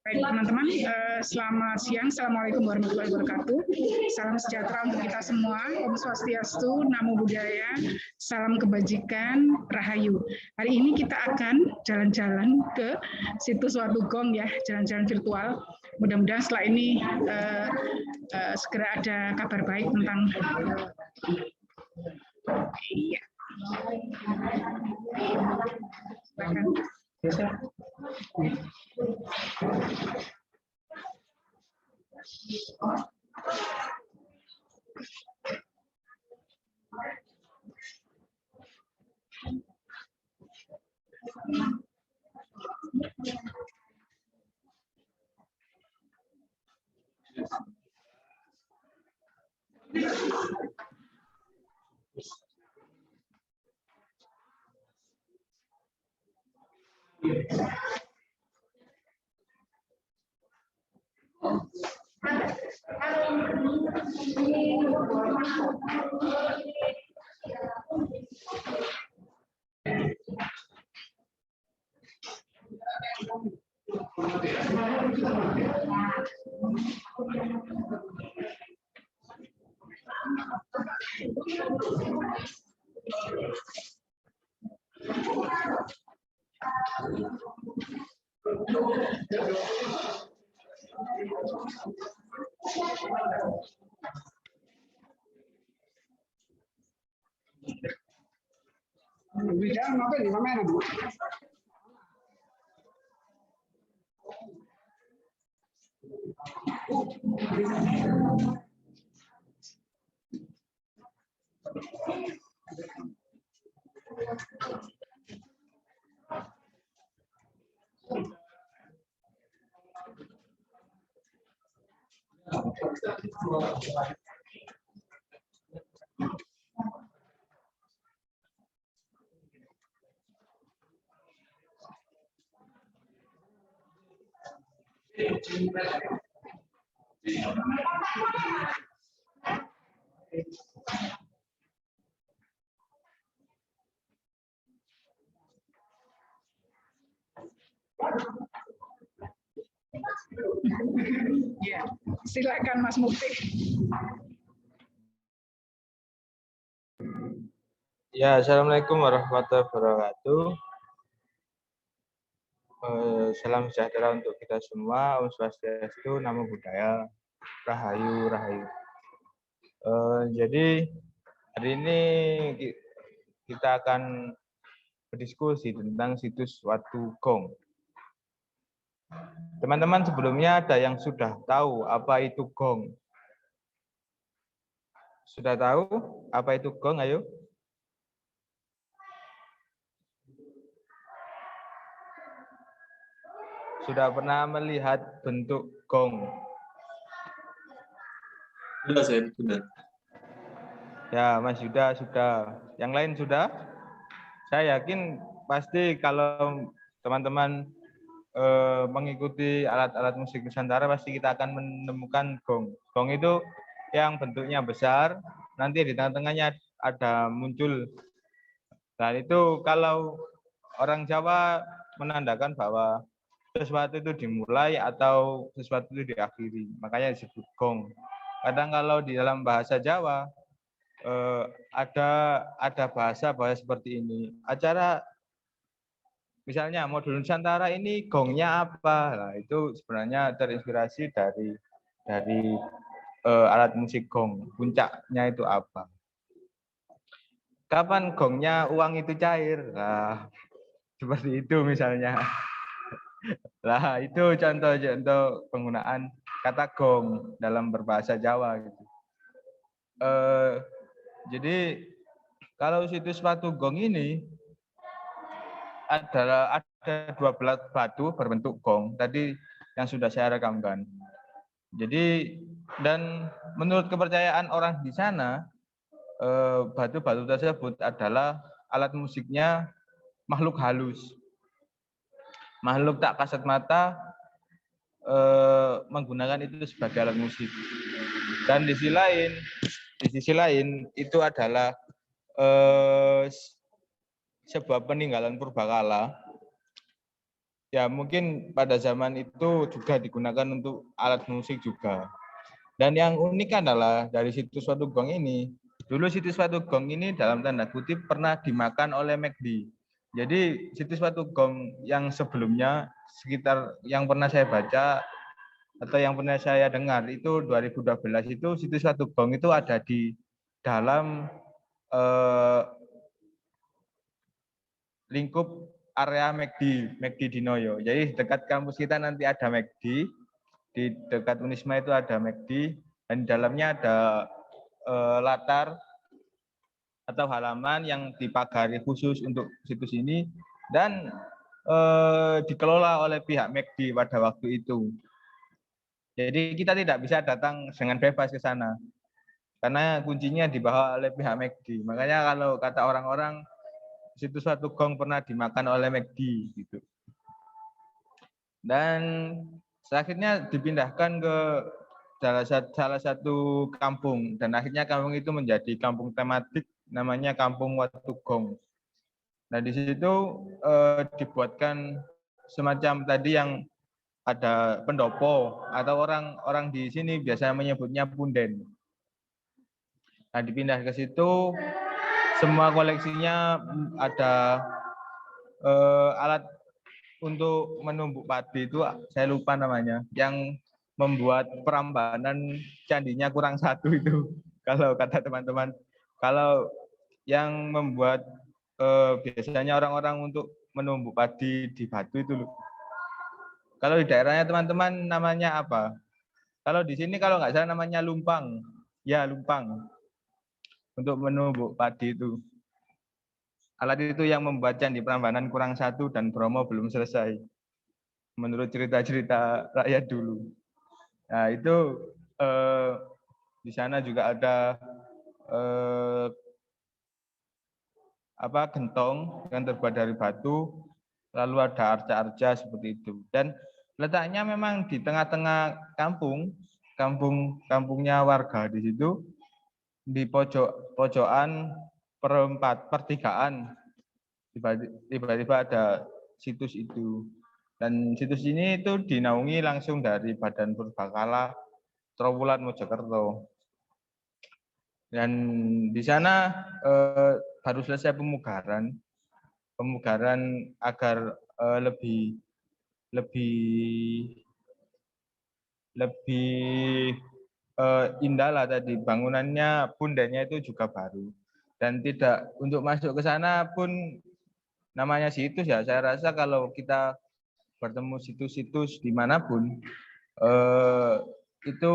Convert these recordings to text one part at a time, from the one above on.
Baik teman-teman, selamat siang. Assalamualaikum warahmatullahi wabarakatuh. Salam sejahtera untuk kita semua. Om Swastiastu, Namo Buddhaya, salam kebajikan, Rahayu. Hari ini kita akan jalan-jalan ke situs Watugong ya, jalan-jalan virtual. Mudah-mudahan setelah ini segera ada kabar baik tentang iya. Silakan. Ya, silakan Mas Mukti. Ya, assalamualaikum warahmatullahi wabarakatuh. Salam sejahtera untuk kita semua. Om Swastiastu, Namo Buddhaya, Rahayu, Rahayu. Jadi hari ini kita akan berdiskusi tentang situs Watugong. Teman-teman sebelumnya ada yang sudah tahu apa itu gong? Sudah tahu apa itu gong? Ayo. Sudah pernah melihat bentuk gong? Sudah, saya sudah. Ya, Mas Yuda sudah. Yang lain sudah? Saya yakin pasti kalau teman-teman mengikuti alat-alat musik Nusantara pasti kita akan menemukan gong. Gong itu yang bentuknya besar, nanti di tengah-tengahnya ada muncul. Dan itu kalau orang Jawa menandakan bahwa sesuatu itu dimulai atau sesuatu itu diakhiri, makanya disebut gong. Kadang kalau di dalam bahasa Jawa ada bahasa seperti ini. Acara misalnya modul Nusantara ini gongnya apa? Nah, itu sebenarnya terinspirasi dari alat musik gong. Puncaknya itu apa? Kapan gongnya uang itu cair? Nah, seperti itu misalnya. Nah, itu contoh-contoh penggunaan kata gong dalam berbahasa Jawa gitu. Jadi kalau situs Watugong ini ada 12 batu berbentuk gong tadi yang sudah saya rekamkan. Jadi dan menurut kepercayaan orang di sana batu-batu tersebut adalah alat musiknya makhluk halus. Makhluk tak kasat mata menggunakan itu sebagai alat musik. Dan di sisi lain itu adalah sebuah peninggalan purbakala Ya mungkin pada zaman itu juga digunakan untuk alat musik juga. Dan yang unik adalah dari situs Watu Gong ini, dulu situs Watu Gong ini dalam tanda kutip pernah dimakan oleh McD. Jadi situs Watu Gong yang sebelumnya sekitar yang pernah saya baca atau yang pernah saya dengar itu 2012 itu situs Watu Gong itu ada di dalam lingkup area McD Dinoyo. Jadi dekat kampus kita nanti ada McD, di dekat Unisma itu ada McD, dan di dalamnya ada latar atau halaman yang dipagari khusus untuk situs ini dan dikelola oleh pihak McD pada waktu itu. Jadi kita tidak bisa datang dengan bebas ke sana karena kuncinya dibawa oleh pihak McD. Makanya kalau kata orang-orang situs Watu Gong pernah dimakan oleh McD gitu. Dan akhirnya dipindahkan ke salah satu kampung dan akhirnya kampung itu menjadi kampung tematik namanya Kampung Watu Gong. Nah di situ dibuatkan semacam tadi yang ada pendopo atau orang di sini biasa menyebutnya punden. Nah dipindah ke situ semua koleksinya ada alat untuk menumbuk padi itu saya lupa namanya yang membuat perambanan candinya kurang satu itu kalau kata teman-teman. Kalau yang membuat biasanya orang-orang untuk menumbuk padi di batu itu loh. Kalau di daerahnya teman-teman namanya apa? Kalau di sini kalau nggak salah namanya lumpang. Ya lumpang untuk menumbuk padi itu. Alat itu yang membuat candi Prambanan kurang satu dan Bromo belum selesai. Menurut cerita-cerita rakyat dulu. Nah itu di sana juga ada gentong yang terbuat dari batu, lalu ada arca-arca seperti itu. Dan letaknya memang di tengah-tengah kampungnya warga di situ, di pojokan pertigaan, tiba-tiba ada situs itu. Dan situs ini itu dinaungi langsung dari Badan Purbakala Trowulan Mojokerto. Dan di sana baru selesai pemugaran agar lebih indah lah tadi bangunannya pundanya itu juga baru dan tidak untuk masuk ke sana pun namanya situs ya saya rasa kalau kita bertemu situs-situs dimanapun itu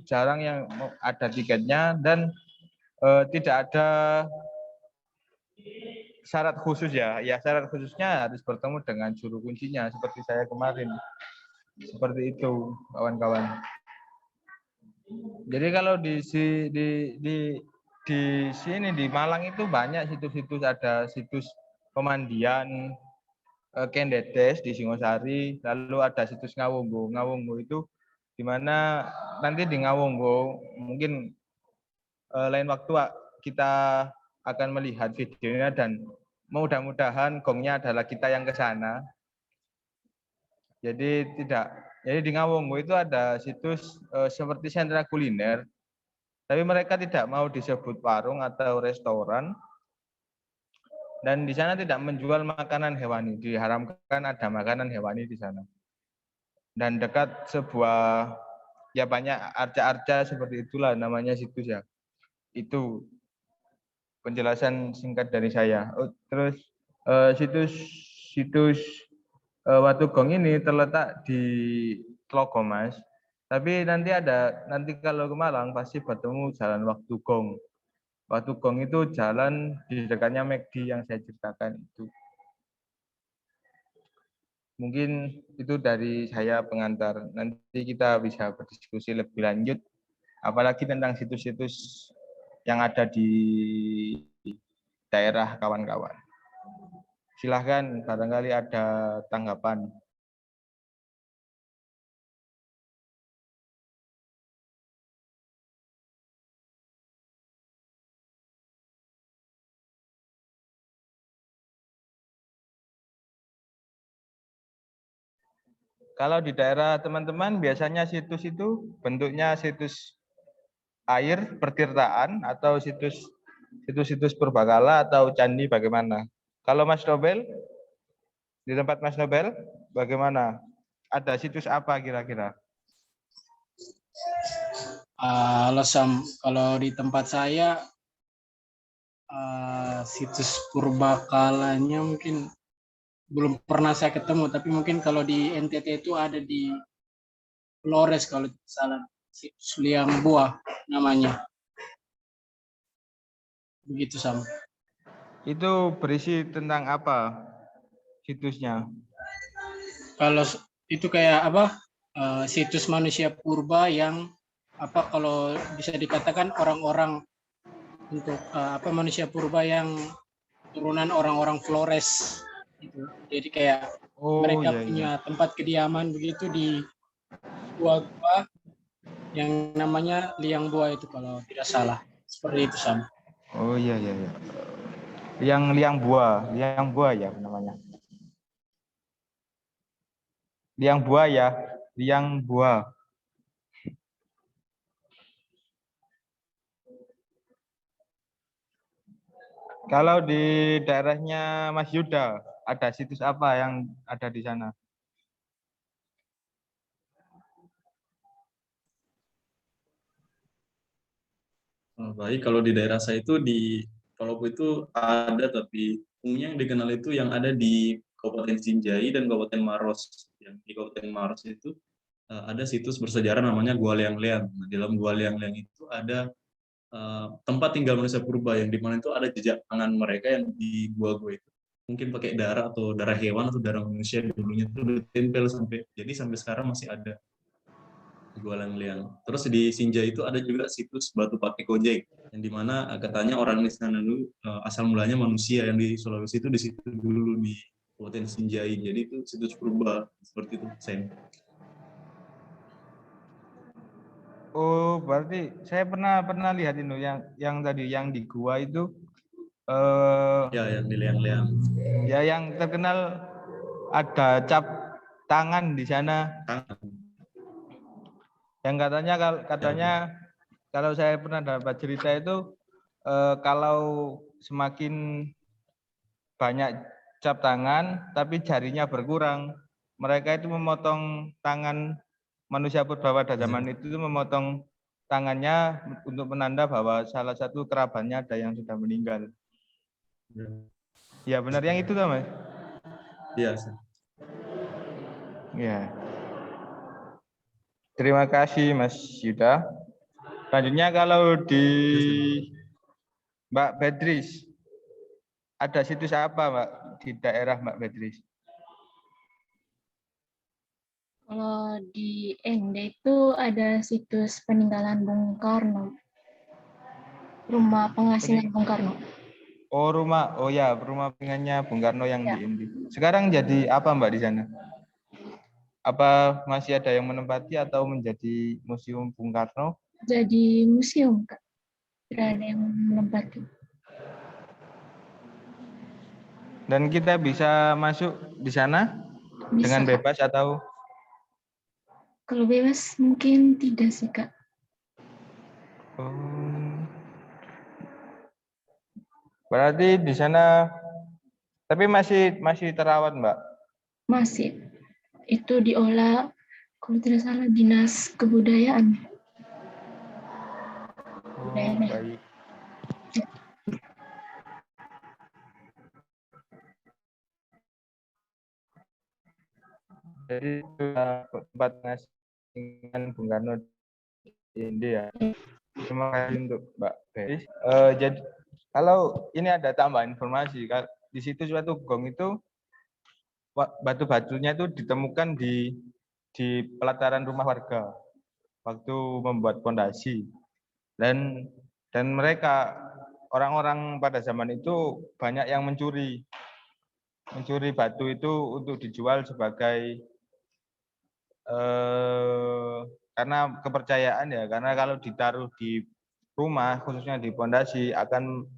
jarang yang ada tiketnya dan tidak ada syarat khusus ya syarat khususnya harus bertemu dengan juru kuncinya seperti saya kemarin seperti itu kawan-kawan. Jadi kalau di sini di Malang itu banyak situs-situs, ada situs pemandian Kendetes di Singosari, lalu ada situs Ngawonggo. Ngawonggo itu di mana nanti di Ngawonggo mungkin lain waktu kita akan melihat videonya dan mudah-mudahan gongnya adalah kita yang ke sana. Jadi di Ngawonggo itu ada situs seperti sentra kuliner, tapi mereka tidak mau disebut warung atau restoran. Dan di sana tidak menjual makanan hewani, diharamkan ada makanan hewani di sana. Dan dekat sebuah ya banyak arca-arca seperti itulah namanya situs ya. Itu penjelasan singkat dari saya. Terus situs Watu Gong ini terletak di Tlogomas. Tapi nanti kalau ke Malang pasti bertemu Jalan Watu Gong. Watu Gong itu jalan di dekatnya McD yang saya ceritakan itu. Mungkin itu dari saya pengantar. Nanti kita bisa berdiskusi lebih lanjut, apalagi tentang situs-situs yang ada di daerah kawan-kawan. Silahkan, barangkali ada tanggapan. Kalau di daerah teman-teman biasanya situs itu bentuknya situs air pertirtaan atau situs purbakala atau candi bagaimana? Kalau Mas Nobel, di tempat Mas Nobel bagaimana? Ada situs apa kira-kira? Kalau di tempat saya situs purbakalanya mungkin belum pernah saya ketemu, tapi mungkin kalau di NTT itu ada di Flores kalau tidak salah, situs liang buah namanya. Begitu Sam. Itu berisi tentang apa situsnya? Kalau itu kayak apa? Situs manusia purba yang apa kalau bisa dikatakan orang-orang untuk manusia purba yang turunan orang-orang Flores gitu. Jadi kayak mereka punya tempat kediaman begitu di gua-gua yang namanya liang buah itu kalau tidak salah. Seperti itu Sam. Oh iya. Liang buah ya namanya. Liang buah. Kalau di daerahnya Mas Yuda, ada situs apa yang ada di sana? Baik, kalau di daerah saya itu di Palopo itu ada, tapi umumnya yang dikenal itu yang ada di Kabupaten Sinjai dan Kabupaten Maros. Yang di Kabupaten Maros itu ada situs bersejarah namanya Gua Liang-Liang. Nah, di dalam Gua Liang-Liang itu ada tempat tinggal manusia purba yang dimana itu ada jejak tangan mereka yang di gua-gua itu. Mungkin pakai darah atau darah hewan atau darah manusia dulunya itu ditempel sampai sekarang masih ada. Gua Liang. Terus di Sinjai itu ada juga situs Batu Pakai Kojek, yang dimana katanya orang di sana dulu asal mulanya manusia yang di Sulawesi itu di situ dulu di Kabupaten Sinjai. Jadi itu situs purba seperti itu, Sen. Oh, berarti saya pernah lihat itu yang tadi yang di gua itu Ya, yang di Liang-Liang. Ya yang terkenal ada cap tangan di sana. Yang katanya kalau saya pernah dapat cerita itu kalau semakin banyak cap tangan tapi jarinya berkurang, mereka itu memotong tangan manusia purba pada zaman itu memotong tangannya untuk menanda bahwa salah satu kerabatnya ada yang sudah meninggal. Ya benar yang itu tuh Mas? Iya. Ya. Terima kasih Mas Yuda. Selanjutnya kalau di Mbak Bedris, ada situs apa Mbak di daerah Mbak Bedris? Kalau di Ende itu ada situs peninggalan Bung Karno, rumah pengasingan Bung Karno. Oh rumah pengasingannya Bung Karno yang di Indi. Sekarang jadi apa Mbak di sana? Apa masih ada yang menempati atau menjadi museum Bung Karno? Jadi museum, Kak. Tidak ada yang menempati. Dan kita bisa masuk di sana dengan bebas atau? Kalau bebas mungkin tidak sih Kak. Berarti di sana tapi masih terawat Mbak? Masih. Itu diolah kalau tidak salah Dinas Kebudayaan. Baik. Jadi tempat pengasingan Bung Karno di India. Terima kasih untuk Mbak Beris. Jadi kalau ini ada tambahan informasi, di situ suatu gong itu batu-batunya itu ditemukan di pelataran rumah warga waktu membuat fondasi dan mereka orang-orang pada zaman itu banyak yang mencuri batu itu untuk dijual sebagai karena kepercayaan ya, karena kalau ditaruh di rumah khususnya di fondasi akan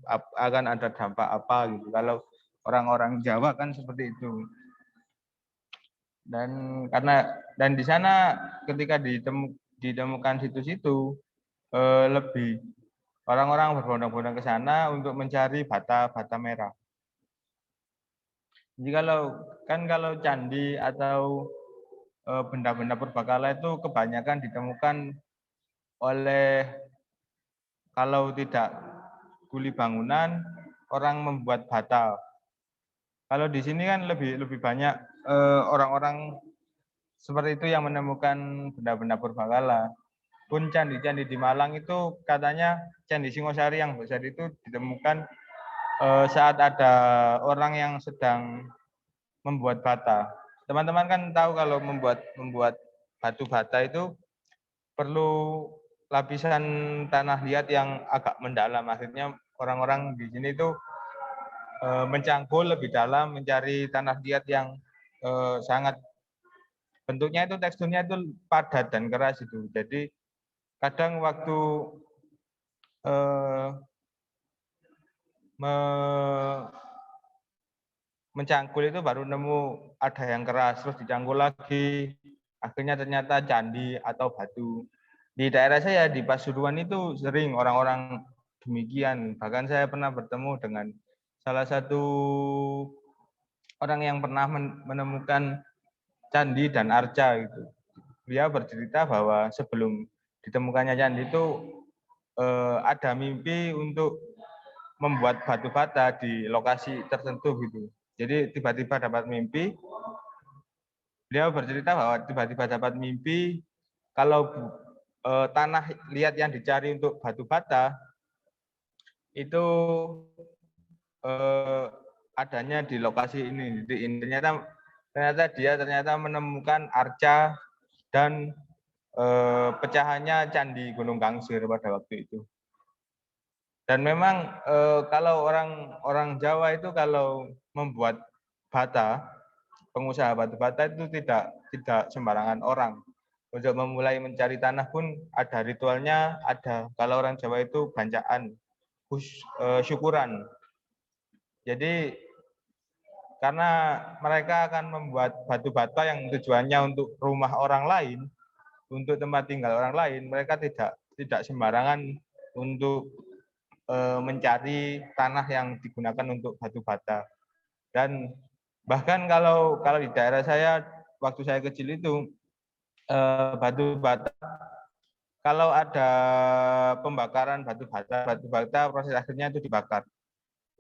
ada dampak apa gitu. Kalau orang-orang Jawa kan seperti itu. Dan di sana ketika ditemukan situs itu lebih orang-orang berbondong-bondong ke sana untuk mencari bata merah. Jadi kalau candi atau benda-benda purbakala itu kebanyakan ditemukan oleh, kalau tidak kuli bangunan, orang membuat bata. Kalau di sini kan lebih banyak orang-orang seperti itu yang menemukan benda-benda purbakala. Pun candi-candi di Malang itu katanya Candi Singosari yang besar itu ditemukan saat ada orang yang sedang membuat bata. Teman-teman kan tahu kalau membuat batu bata itu perlu lapisan tanah liat yang agak mendalam. Akhirnya orang-orang di sini itu mencangkul lebih dalam mencari tanah liat yang sangat bentuknya itu, teksturnya itu padat dan keras itu. Jadi kadang waktu mencangkul itu baru nemu ada yang keras, terus dicangkul lagi, akhirnya ternyata candi atau batu. Di daerah saya di Pasuruan itu sering orang-orang demikian. Bahkan saya pernah bertemu dengan salah satu orang yang pernah menemukan candi dan arca gitu. Dia bercerita bahwa sebelum ditemukannya candi itu ada mimpi untuk membuat batu bata di lokasi tertentu gitu. Jadi tiba-tiba dapat mimpi, beliau bercerita bahwa tiba-tiba dapat mimpi kalau tanah liat yang dicari untuk batu bata itu adanya di lokasi ini. Ternyata dia menemukan arca dan pecahannya Candi Gunung Kangsir pada waktu itu. Dan memang kalau orang Jawa itu kalau membuat bata, pengusaha batu bata itu tidak sembarangan orang. Untuk memulai mencari tanah pun ada ritualnya, ada. Kalau orang Jawa itu bancaan, syukuran. Jadi karena mereka akan membuat batu bata yang tujuannya untuk rumah orang lain, untuk tempat tinggal orang lain, mereka tidak sembarangan untuk mencari tanah yang digunakan untuk batu bata. Dan bahkan kalau di daerah saya waktu saya kecil itu batu bata, kalau ada pembakaran batu bata proses akhirnya itu dibakar.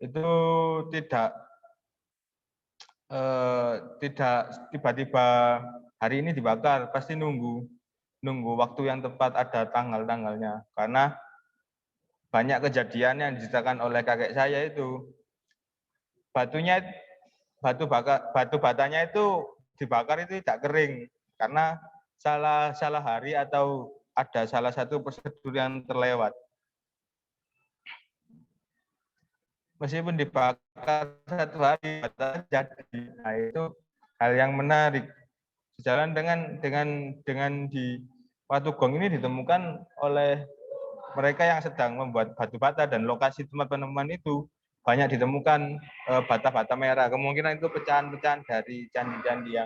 Itu tidak tiba-tiba hari ini dibakar, pasti nunggu waktu yang tepat, ada tanggal-tanggalnya. Karena banyak kejadian yang diceritakan oleh kakek saya itu batu batanya itu dibakar itu tidak kering karena salah hari atau ada salah satu prosedur yang terlewat. Meskipun dibakar satu hari jadi, nah itu hal yang menarik. Sejalan dengan di Watu Gong ini ditemukan oleh mereka yang sedang membuat batu bata, dan lokasi tempat penemuan itu banyak ditemukan bata-bata merah. Kemungkinan itu pecahan-pecahan dari candi-candi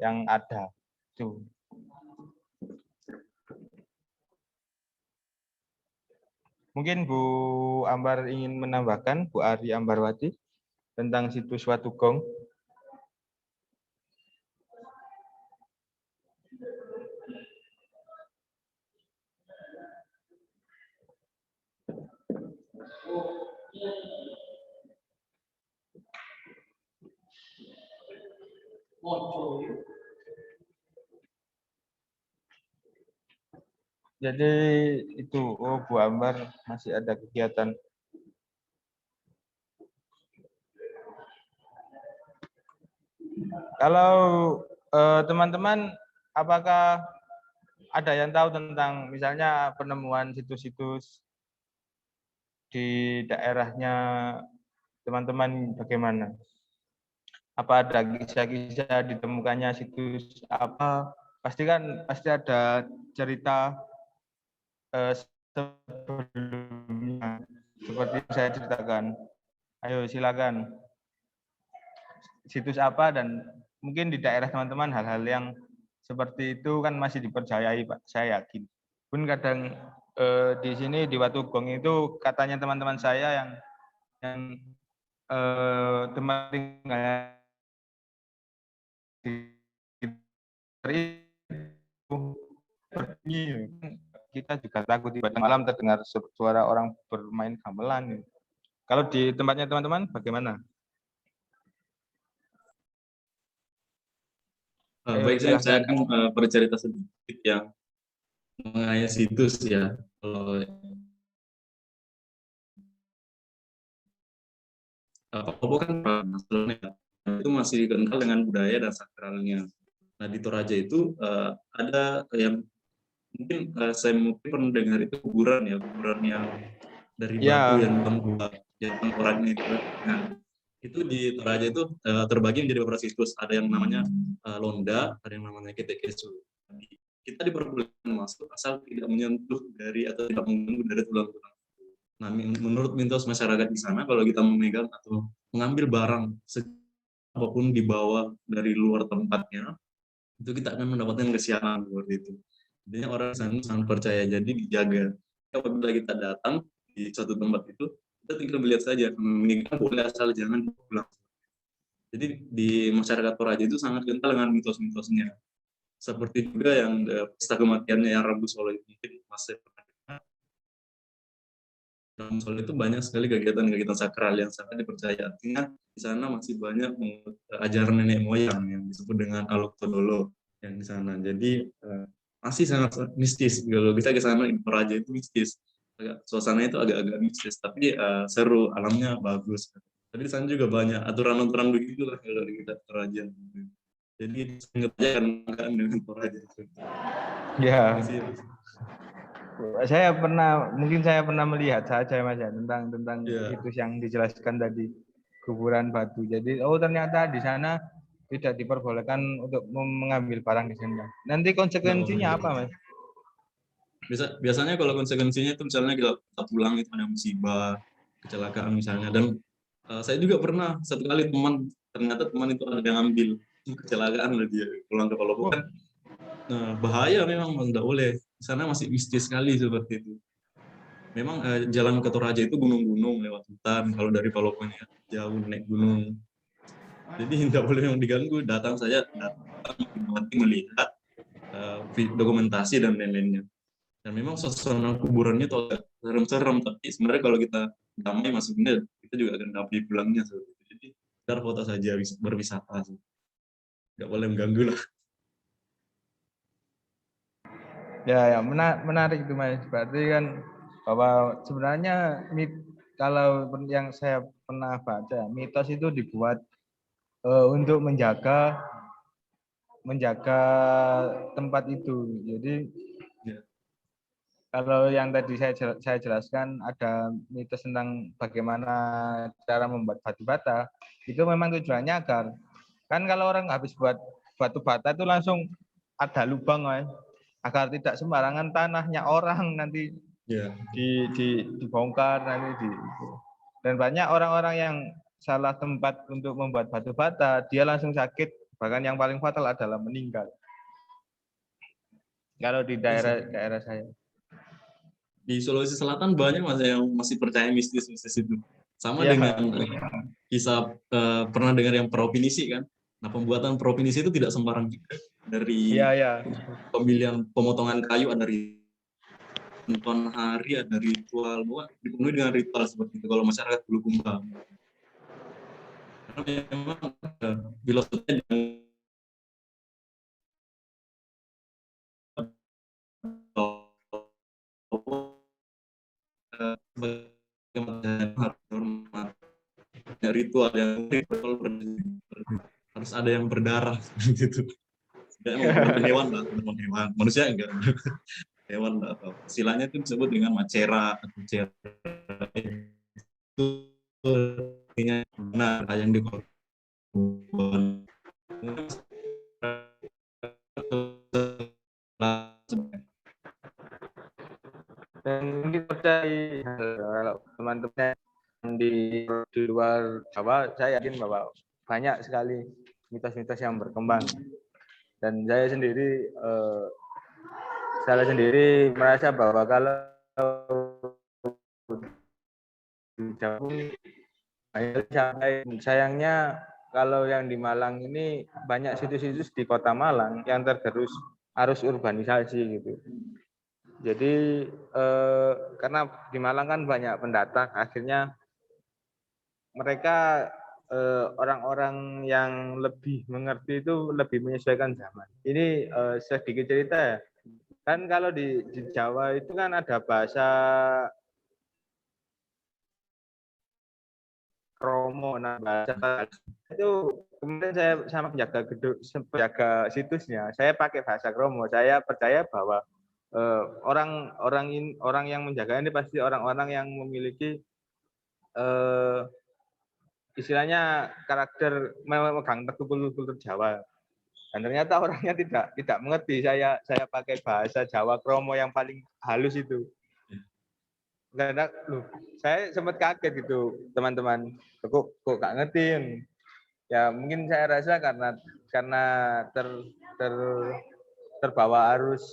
yang ada. Tuh. Mungkin Bu Ambar ingin menambahkan, Bu Ari Ambarwati, tentang situs Watu Gong. Jadi itu, Bu Ambar masih ada kegiatan. Kalau teman-teman, apakah ada yang tahu tentang misalnya penemuan situs-situs di daerahnya teman-teman bagaimana? Apa ada kisah-kisah ditemukannya situs apa? Pasti ada cerita sebelumnya seperti yang saya ceritakan. Ayo silakan. Situs apa dan mungkin di daerah teman-teman hal-hal yang seperti itu kan masih dipercayai, Pak. Saya yakin. Pun kadang di sini di Watugong itu katanya teman-teman saya yang tempat tinggalnya di sekitar itu berbunyi. Kita juga takut tiba-tiba malam terdengar suara orang bermain gamelan. Kalau di tempatnya teman-teman bagaimana? Baik, saya Silahkan. akan bercerita sedikit yang mengenai situs ya. Kalau Papua kan sebenarnya itu masih kental dengan budaya dan sakralnya. Nah di Toraja itu ada yang mungkin saya mungkin pernah dengar itu kuburan yang dari batu Ya, yang membuat yang orangnya itu. Nah itu di Toraja itu terbagi menjadi beberapa situs. Ada yang namanya Londa, ada yang namanya Ketekesu. Kita diperbolehkan masuk asal tidak menyentuh dari atau tidak mengganggu dari tulang-tulang. Nah, menurut mitos masyarakat di sana, kalau kita memegang atau mengambil barang apapun dibawa dari luar tempatnya, itu kita akan mendapatkan kesialan seperti itu. Jadi orang sana sangat percaya, jadi dijaga. Apabila kita datang di suatu tempat itu, kita tinggal melihat saja, meninggal boleh asal jangan pulang. Jadi di masyarakat Toraja itu sangat kental dengan mitos-mitosnya. Seperti juga yang pesta kematiannya yang Rabu Solo itu mungkin masih dalam Solo itu banyak sekali kegiatan-kegiatan sakral yang sangat dipercaya. Artinya di sana masih banyak ajaran nenek moyang yang disebut dengan Aluk Todolo yang di sana. Jadi masih sangat mistis. Kalau kita ke sana di Toraja itu mistis. Suasananya itu agak-agak mistis, tapi seru, alamnya bagus. Tapi di sana juga banyak aturan-aturan begitu lah kalau kita Toraja. Jadi ingat aja kan dengan Toraja itu. ya. Terima kasih. Mungkin saya pernah melihat saja Mas ya tentang Ya. situs yang dijelaskan tadi kuburan batu. Jadi ternyata di sana tidak diperbolehkan untuk mengambil barang di sana. Nanti konsekuensinya apa Mas? Biasanya kalau konsekuensinya itu misalnya kita pulang itu ada musibah, kecelakaan misalnya. Dan saya juga pernah satu kali ternyata teman itu ada yang ambil kecelakaan lah dia pulang ke Palopo kan. Nah, bahaya memang tidak boleh. Di sana masih mistis sekali seperti itu. Memang jalan ke Toraja itu gunung-gunung lewat hutan. Kalau dari Palopo jauh naik gunung. Jadi tidak boleh yang diganggu. Datang melihat dokumentasi dan lain-lainnya. Dan memang suasana kuburannya tuh agak serem-serem, tapi sebenarnya kalau kita damai masuknya, kita juga akan damai pulangnya. Jadi kita foto saja berwisata sih. Nggak boleh mengganggu lah. Ya, menarik itu Mas. Berarti kan bahwa sebenarnya kalau yang saya pernah baca, mitos itu dibuat untuk menjaga tempat itu. Jadi Ya. kalau yang tadi saya jelaskan ada mitos tentang bagaimana cara membuat batu bata, itu memang tujuannya agar kan kalau orang habis buat batu bata itu langsung ada lubang, Mas, agar tidak sembarangan tanahnya orang nanti Ya. dibongkar nanti dan banyak orang-orang yang salah tempat untuk membuat batu bata, dia langsung sakit, bahkan yang paling fatal adalah meninggal. Kalau di daerah saya. Di Sulawesi Selatan banyak yang masih percaya mistis-mistis itu. Sama Ya, dengan kisah pernah dengar yang perahu pinisi kan. Nah, pembuatan perahu pinisi itu tidak sembarang juga. Dari ya. pemilihan pemotongan kayu ada ritual hari, ada ritual, dipenuhi dengan ritual seperti itu. Kalau masyarakat Bulukumba. Karena memang filosofinya ritual harus ada yang berdarah gitu. Bukan hewan lah, hewan. Manusia enggak. Hewan lah, atau istilahnya itu disebut dengan macera atau cera. Itu benar yang dikorban. Dan mungkin percaya kalau teman-teman di luar Jawa, saya yakin bahwa banyak sekali mitos-mitos yang berkembang. Dan saya sendiri merasa bahwa kalau sayangnya kalau yang di Malang ini banyak situs-situs di Kota Malang yang tergerus arus urbanisasi gitu. Jadi karena di Malang kan banyak pendatang, akhirnya mereka orang-orang yang lebih mengerti itu lebih menyesuaikan zaman. Ini sedikit cerita ya. Kan kalau di Jawa itu kan ada bahasa kromo, nah bahasa itu kemudian saya sama penjaga situsnya, saya pakai bahasa kromo. Saya percaya bahwa orang yang menjaga ini pasti orang-orang yang memiliki istilahnya karakter memegang teguh kultur Jawa. Dan ternyata orangnya tidak mengerti saya pakai bahasa Jawa kromo yang paling halus itu. Karena saya sempat kaget gitu, teman-teman. Kok gak ngerti? Ya mungkin saya rasa karena terbawa arus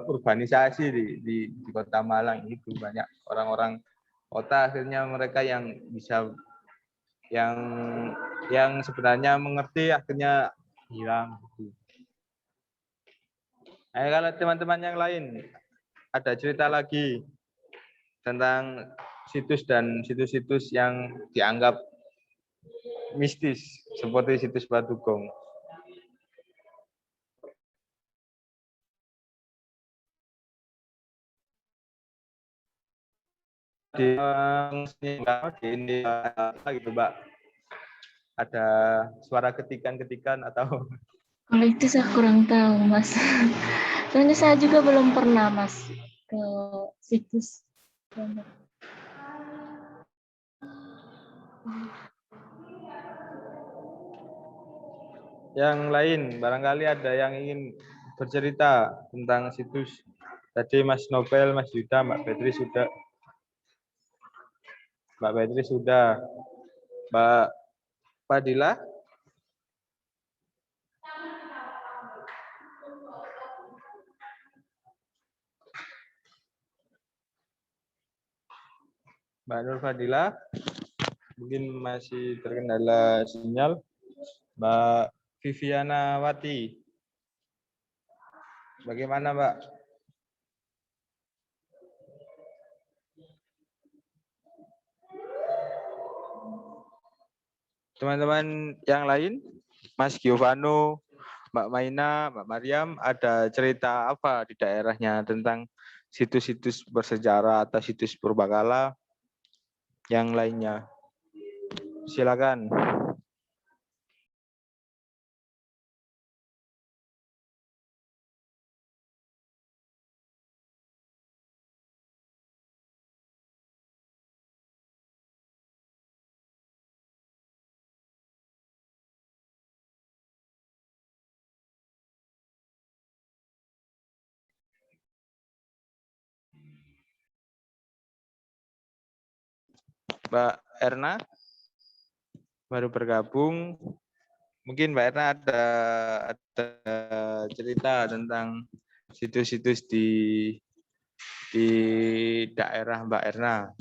urbanisasi di Kota Malang itu, banyak orang-orang kota akhirnya mereka yang bisa yang sebenarnya mengerti akhirnya hilang. Kalau teman-teman yang lain ada cerita lagi tentang situs dan situs-situs yang dianggap mistis seperti situs Batugong. Di India gitu, Mbak. Ada suara ketikan-ketikan atau? Kalau itu saya kurang tahu, Mas. Soalnya saya juga belum pernah, Mas, ke situs. Yang lain, barangkali ada yang ingin bercerita tentang situs. Tadi Mas Nobel, Mas Yuda, Mbak Petri sudah. Mbak Petri sudah. Mbak Fadila? Mbak Nur Fadila? Mungkin masih terkendala sinyal. Mbak Viviana Wati. Bagaimana, Mbak? Teman-teman yang lain, Mas Giovano, Mbak Maina, Mbak Mariam, ada cerita apa di daerahnya tentang situs-situs bersejarah atau situs purbakala yang lainnya? Silakan. Mbak Erna baru bergabung. Mungkin Mbak Erna ada cerita tentang situs-situs di daerah Mbak Erna.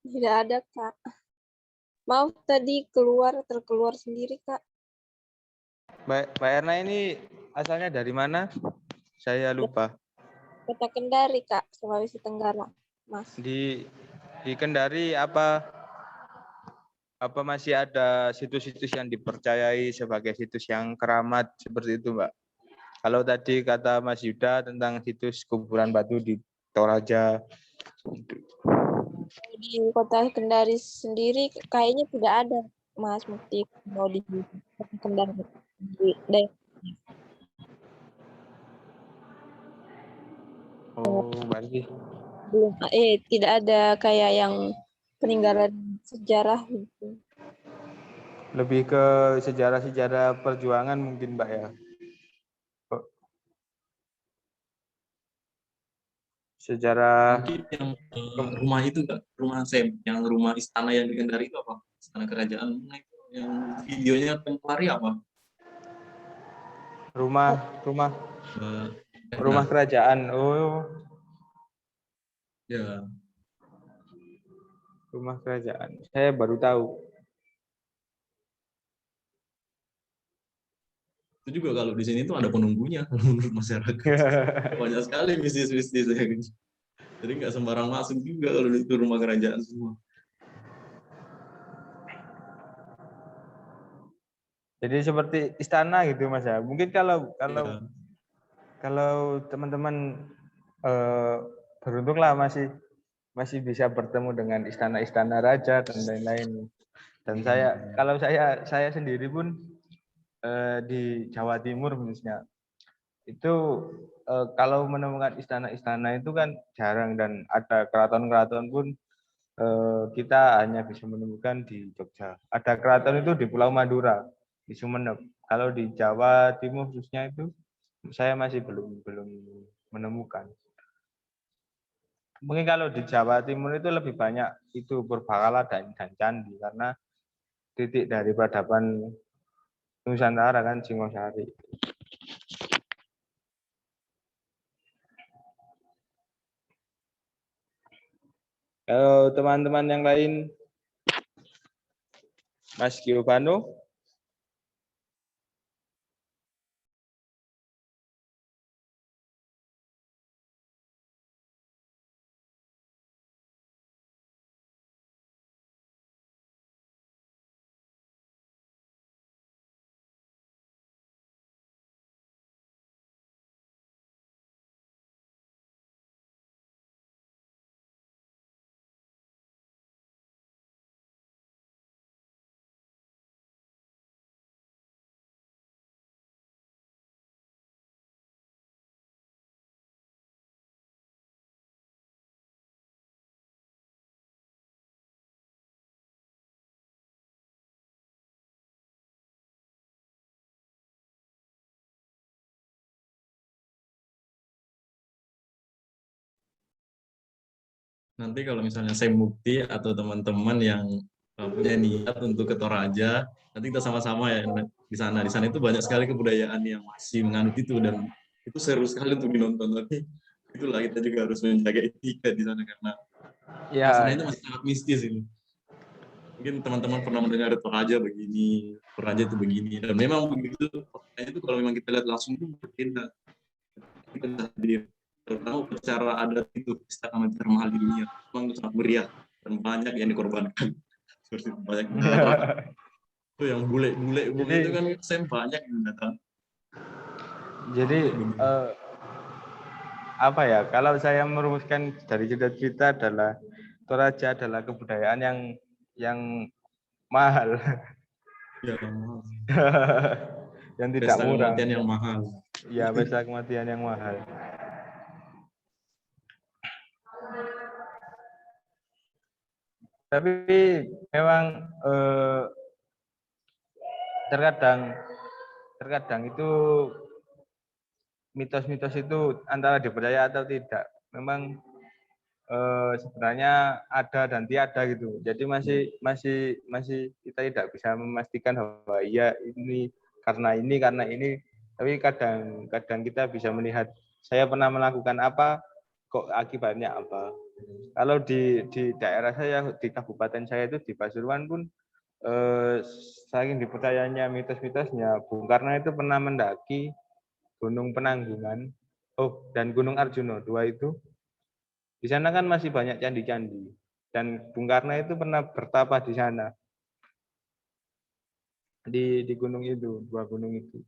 Tidak ada, Kak. Maaf, tadi terkeluar sendiri, Kak. Mbak Erna ini asalnya dari mana? Saya lupa. Kota Kendari, Kak, Sulawesi Tenggara, Mas. Di Kendari apa masih ada situs-situs yang dipercayai sebagai situs yang keramat seperti itu, Mbak? Kalau tadi kata Mas Yuda tentang situs kuburan batu di Toraja. Di Kota Kendari sendiri kayaknya tidak ada, Mas Mufti, mau di Kota Kendari. Oh, berarti Belum, tidak ada kayak yang peninggalan sejarah gitu. lebih ke sejarah-sejarah perjuangan mungkin, Mbak ya. sejarah Mungkin yang rumah itu enggak, rumah Sam, yang rumah istana yang di Kendari itu apa? Istana kerajaan mana itu? Yang videonya Tempelari apa? rumah Eh, rumah Nah, kerajaan. Oh, ya. rumah kerajaan. Saya baru tahu. Itu juga kalau di sini tuh ada penunggunya menurut masyarakat. Banyak sekali mistis-mistis ya. Jadi nggak sembarang masuk juga kalau itu rumah kerajaan semua. Jadi seperti istana gitu Mas ya. Mungkin kalau Ya, kalau teman-teman eh, beruntunglah masih bisa bertemu dengan istana-istana raja dan lain-lain. Dan saya sendiri pun di Jawa Timur khususnya itu kalau menemukan istana-istana itu kan jarang, dan ada keraton-keraton pun kita hanya bisa menemukan di Jogja. Ada keraton itu di Pulau Madura, di Sumeneb. Kalau di Jawa Timur khususnya itu saya masih belum menemukan. Mungkin kalau di Jawa Timur itu lebih banyak itu purbakala dan candi, karena titik dari peradaban Nusantara kan Singosari. Kalau teman-teman yang lain, Mas Giovanno, nanti kalau misalnya saya Mukti atau teman-teman yang punya niat untuk ke Toraja, nanti kita sama-sama ya di sana. Di sana itu banyak sekali kebudayaan yang masih menganut itu, dan itu seru sekali untuk dinonton. Tapi itulah kita juga harus menjaga etika di sana karena ya, suasananya itu masih sangat mistis ini. Mungkin teman-teman pernah mendengar Toraja begini, Toraja itu begini, dan memang begitu. Faktanya itu kalau memang kita lihat langsung itu berbeda. Kita hadir, terutama secara adat itu pesta amat termahal di dunia. Memang itu sangat meriah dan banyak yang dikorbankan. Seperti banyak darah. Itu yang bule-bule itu jadi kan saya banyak yang datang. jadi Begitu. apa ya? Kalau saya merumuskan dari cerita-cerita adalah Toraja adalah kebudayaan yang mahal, Ya, yang tidak pesta murah. kematian yang mahal. Ya, pesta kematian yang mahal. Tapi memang terkadang itu mitos-mitos itu antara dipercaya atau tidak. Memang sebenarnya ada dan tiada gitu. Jadi masih kita tidak bisa memastikan bahwa iya ini karena ini. Tapi kadang kita bisa melihat saya pernah melakukan apa, kok akibatnya apa. Kalau di daerah saya, di kabupaten saya itu di Pasuruan pun saking dipercayanya mitos-mitosnya, Bung Karno itu pernah mendaki Gunung Penanggungan, dan Gunung Arjuna, dua itu. Di sana kan masih banyak candi-candi, dan Bung Karno itu pernah bertapa di sana, di gunung itu, dua gunung itu.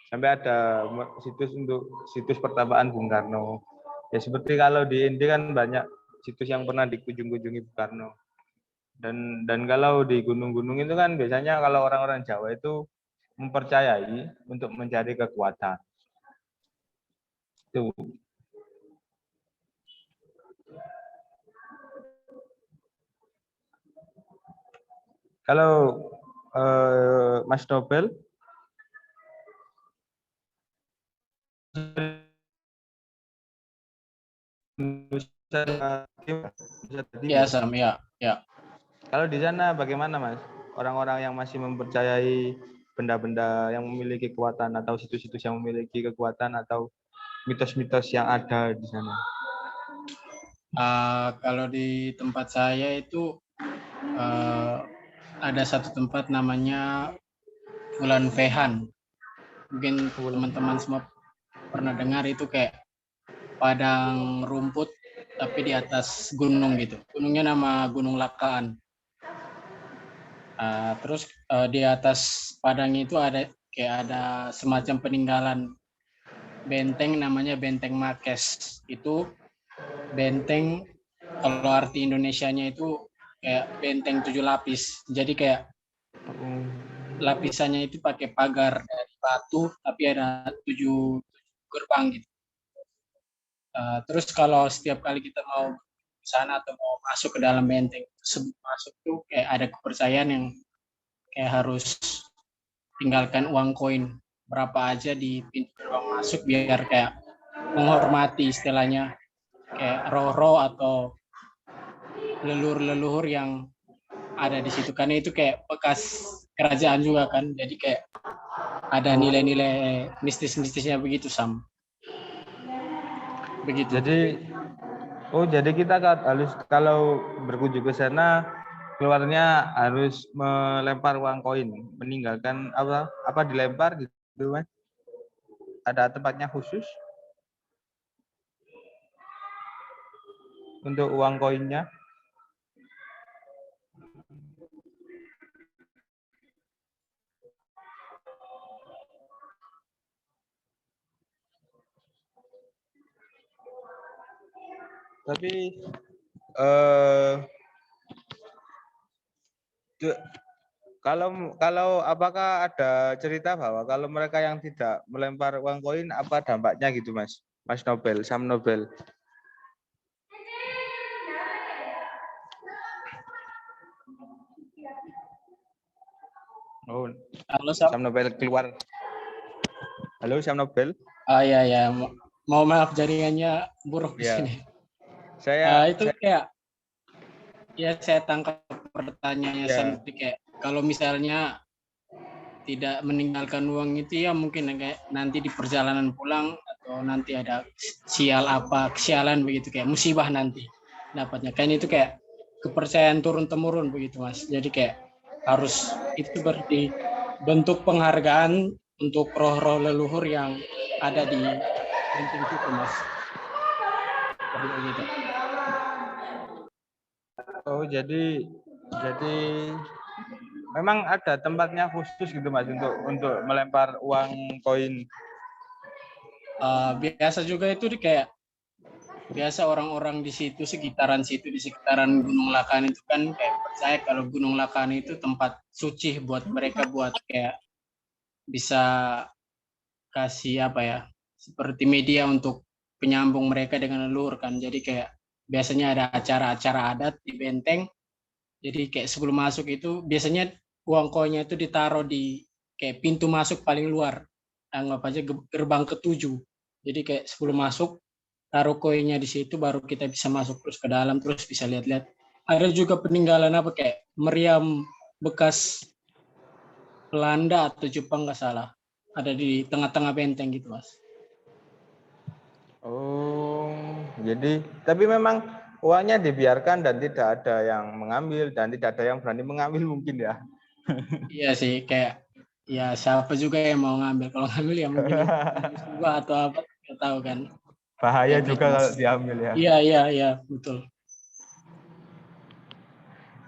Sampai ada situs pertapaan Bung Karno. Ya seperti kalau di India kan banyak situs yang pernah dikunjungi Bung Karno. Dan kalau di gunung-gunung itu kan biasanya kalau orang-orang Jawa itu mempercayai untuk mencari kekuatan. Itu. Kalau Mas Nobel Ya, Sam, ya, ya. Kalau di sana bagaimana, Mas? Orang-orang yang masih mempercayai benda-benda yang memiliki kekuatan atau situs-situs yang memiliki kekuatan atau mitos-mitos yang ada di sana. Kalau di tempat saya itu ada satu tempat namanya Wulan Vehan. Mungkin teman-teman semua pernah dengar, itu kayak padang rumput tapi di atas gunung gitu. Gunungnya nama Gunung Lakaan. Terus di atas padang itu ada semacam peninggalan benteng namanya Benteng Makes. Itu benteng, kalau arti Indonesianya itu kayak benteng 7 lapis. Jadi kayak lapisannya itu pakai pagar dari batu tapi ada 7 gerbang gitu. Terus kalau setiap kali kita mau ke sana atau mau masuk ke dalam benteng, sebelum masuk tuh kayak ada kepercayaan yang kayak harus tinggalkan uang koin berapa aja di pintu gerbang masuk biar kayak menghormati istilahnya kayak roh-roh atau leluhur-leluhur yang ada di situ, karena itu kayak bekas kerajaan juga kan, jadi kayak ada nilai-nilai mistis-mistisnya begitu, Sam. Begitu. Jadi kita harus kalau berkunjung ke sana keluarnya harus melempar uang koin, meninggalkan apa dilempar gitu, Mas? Ada tempatnya khusus untuk uang koinnya? Tapi kalau apakah ada cerita bahwa kalau mereka yang tidak melempar uang koin apa dampaknya gitu, Mas? Mas Nobel, Sam Nobel. Oh, Halo, Sam. Sam Nobel keluar. Halo, Sam Nobel. Ya. Mau maaf, jaringannya buruk di sini. Itu kayak ya saya tangkap pertanyaannya Sam, kayak kalau misalnya tidak meninggalkan uang itu ya mungkin kayak nanti di perjalanan pulang atau nanti ada kesialan begitu, kayak musibah nanti dapatnya. Kan itu kayak kepercayaan turun temurun begitu, Mas. Jadi kayak harus itu berarti bentuk penghargaan untuk roh-roh leluhur yang ada di benteng itu, Mas. Begitu. Oh, jadi memang ada tempatnya khusus gitu, Mas, untuk melempar uang koin. Biasa juga itu kayak biasa orang-orang di situ di sekitaran Gunung Lakan itu kan kayak percaya kalau Gunung Lakan itu tempat suci buat mereka, buat kayak bisa kasih seperti media untuk penyambung mereka dengan leluhur kan. Jadi kayak biasanya ada acara-acara adat di benteng. Jadi kayak sebelum masuk itu biasanya uang koinnya itu ditaruh di kayak pintu masuk paling luar. Anggap aja gerbang ke-7. Jadi kayak sebelum masuk taruh koinnya di situ baru kita bisa masuk terus ke dalam, terus bisa lihat-lihat. Ada juga peninggalan kayak meriam bekas Belanda atau Jepang nggak salah. Ada di tengah-tengah benteng gitu, Mas. Oh, jadi tapi memang uangnya dibiarkan dan tidak ada yang mengambil dan tidak ada yang berani mengambil mungkin ya. Iya sih, kayak ya siapa juga yang mau ngambil. Kalau ngambil ya mungkin juga atau apa, nggak tahu kan. Bahaya Ya, juga kalau diambil ya. Iya, betul.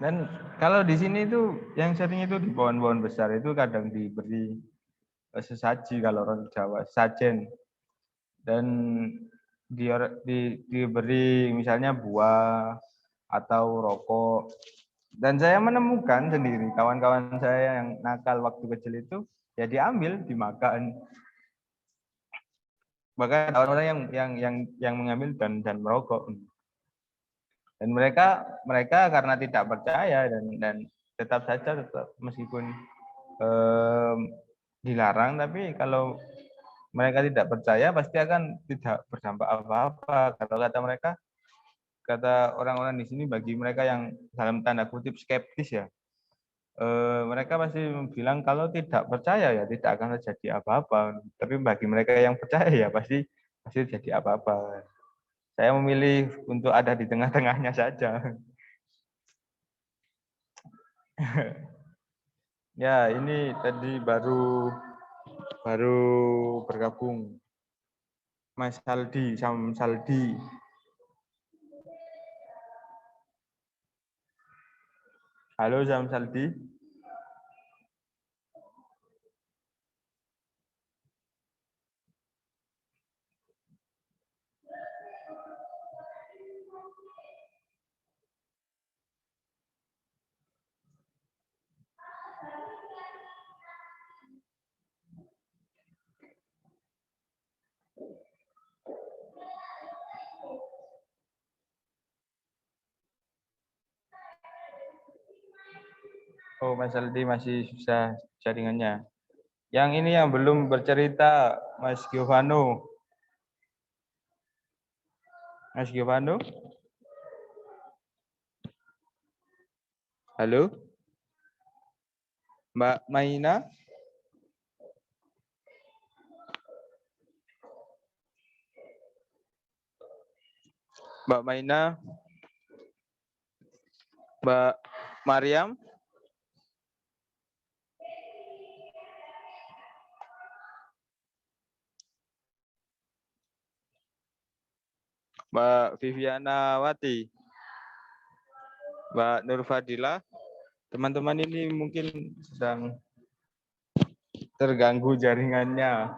Dan kalau di sini itu yang sering itu di pohon-pohon besar itu kadang diberi sesaji kalau orang Jawa, sajen. Dan diberi misalnya buah atau rokok. Dan saya menemukan sendiri kawan-kawan saya yang nakal waktu kecil itu ya diambil, dimakan. Bahkan orang-orang yang mengambil dan merokok. Dan mereka karena tidak percaya dan tetap meskipun dilarang, tapi kalau mereka tidak percaya pasti akan tidak berdampak apa-apa. Kalau kata mereka, kata orang-orang di sini, bagi mereka yang dalam tanda kutip skeptis ya, mereka pasti bilang kalau tidak percaya ya tidak akan terjadi apa-apa. Tapi bagi mereka yang percaya ya pasti jadi apa-apa. Saya memilih untuk ada di tengah-tengahnya saja. Ya, ini tadi baru bergabung Mas Saldi, Sam Saldi. Halo Sam Saldi. Oh, Mas Saldi masih susah jaringannya. Yang ini yang belum bercerita, Mas Giovanno. Mas Giovanno? Halo? Mbak Maina? Mbak Maina? Mbak Mariam? Mbak Viviana Wati? Mbak Nur Fadila? Teman-teman ini mungkin sedang terganggu jaringannya.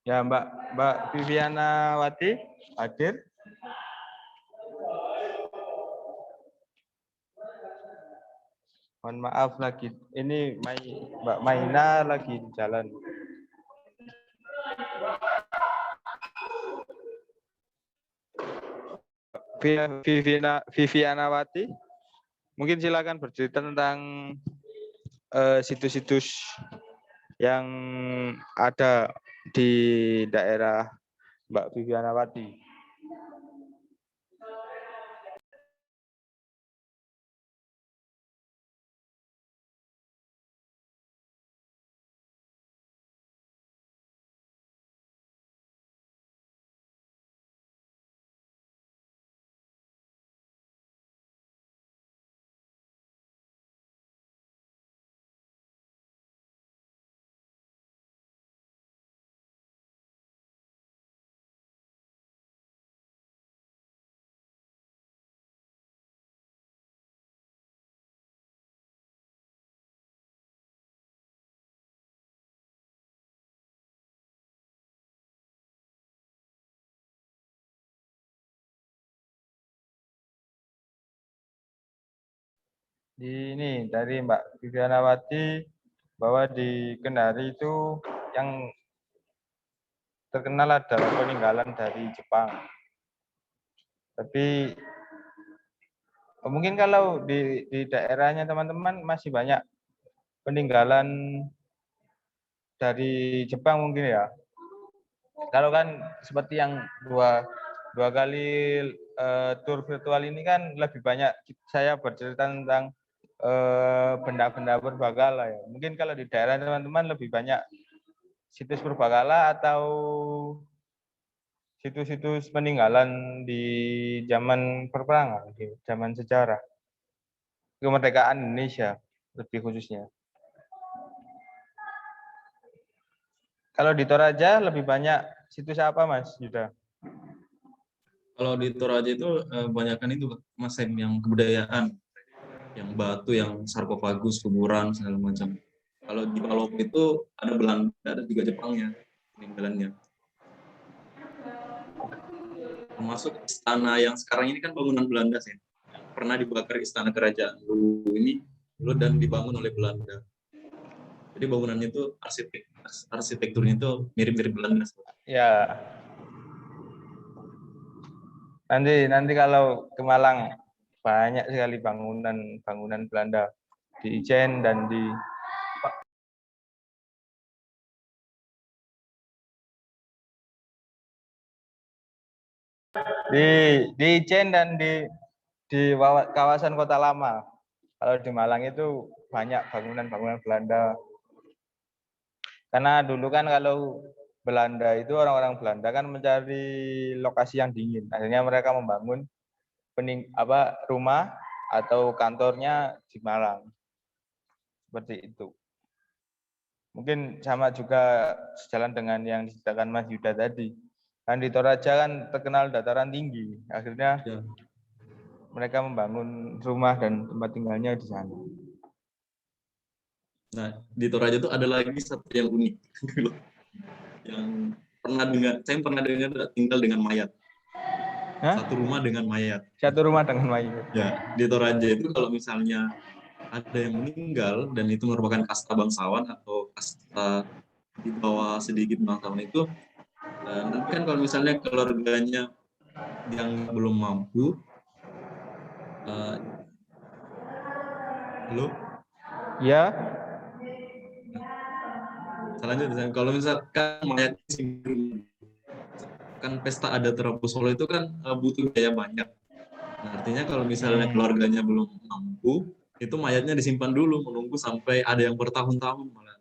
Ya, Mbak Viviana Wati hadir. Mohon maaf lagi, ini Mbak Maina lagi di jalan. Viviana Wati, mungkin silakan bercerita tentang situs-situs yang ada di daerah Mbak Viviana Wati. Ini dari Mbak Viviana Wati bahwa di Kendari itu yang terkenal adalah peninggalan dari Jepang. Tapi mungkin kalau di daerahnya teman-teman masih banyak peninggalan dari Jepang mungkin ya. Kalau kan seperti yang dua kali tur virtual ini kan lebih banyak saya bercerita tentang benda-benda purbakala ya. Mungkin kalau di daerah teman-teman lebih banyak situs purbakala atau situs-situs peninggalan di zaman perperangan, di zaman sejarah kemerdekaan Indonesia lebih khususnya. Kalau di Toraja lebih banyak situs apa, Mas Yuda? Kalau di Toraja itu kebanyakan itu Mas Sem, yang kebudayaan, yang batu, yang sarkofagus, kuburan segala macam. Kalau di Palopo itu ada Belanda, ada juga Jepangnya peninggalannya. termasuk istana yang sekarang ini kan bangunan Belanda sih. Pernah dibakar istana kerajaan dulu dan dibangun oleh Belanda. Jadi bangunannya itu arsitekturnya itu mirip-mirip Belanda. Ya, nanti kalau ke Malang banyak sekali bangunan Belanda di Ijen dan di Ijen dan di kawasan Kota Lama. Kalau di Malang itu banyak bangunan-bangunan Belanda. Karena dulu kan kalau Belanda itu orang-orang Belanda kan mencari lokasi yang dingin. Akhirnya mereka membangun rumah atau kantornya di Malang. Seperti itu. Mungkin sama juga sejalan dengan yang diceritakan Mas Yuda tadi. Kan di Toraja kan terkenal dataran tinggi. Akhirnya mereka membangun rumah dan tempat tinggalnya di sana. Nah, di Toraja itu ada lagi satu yang unik. Yang saya pernah dengar tinggal dengan mayat. Hah? Satu rumah dengan mayat. Satu rumah dengan mayat. Ya, di Toraja itu kalau misalnya ada yang meninggal dan itu merupakan kasta bangsawan atau kasta di bawah sedikit bangsawan itu, nanti kan kalau misalnya keluarganya yang belum mampu, halo? Ya. Selanjutnya, kalau misalkan mayat kan pesta adat Rabu Solo itu kan butuh biaya banyak. Nah, artinya kalau misalnya keluarganya belum mampu, itu mayatnya disimpan dulu menunggu sampai ada yang bertahun-tahun malah.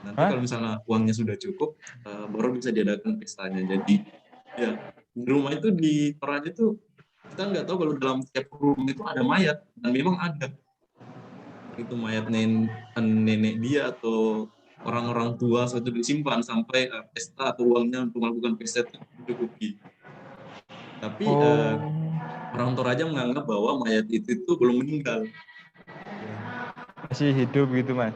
Nanti kalau misalnya uangnya sudah cukup, baru bisa diadakan pestanya. Jadi ya di rumah itu di Toraja itu kita nggak tahu kalau dalam tiap rumah itu ada mayat, dan memang ada. Itu mayat nenek dia atau orang-orang tua itu disimpan sampai pesta atau uangnya untuk melakukan pesta itu mencukupi. Tapi orang Toraja menganggap bahwa mayat itu belum meninggal. Masih hidup gitu, Mas.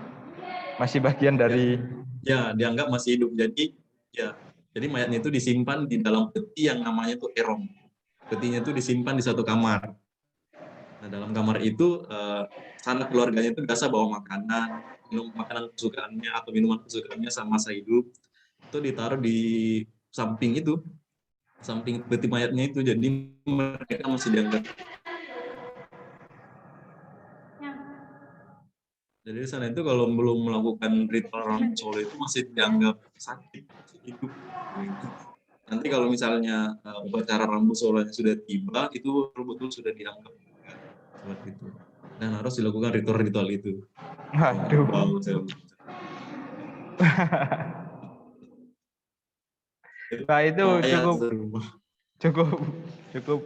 Masih bagian dari ya dianggap masih hidup. Jadi mayatnya itu disimpan di dalam peti yang namanya itu erong. Petinya itu disimpan di satu kamar. Nah, dalam kamar itu sanak keluarganya itu biasa bawa makanan kesukaannya atau minuman kesukaannya sama masa hidup. Itu ditaruh di samping peti mayatnya itu. Jadi mereka masih dianggap. Jadi di sana itu kalau belum melakukan ritual Rambu Solo itu masih dianggap sakit, masih hidup. Nanti kalau misalnya upacara Rambu Solo sudah tiba, itu betul-betul sudah dianggap seperti itu. Dan harus dilakukan ritual-ritual itu. Waduh. Nah, itu cukup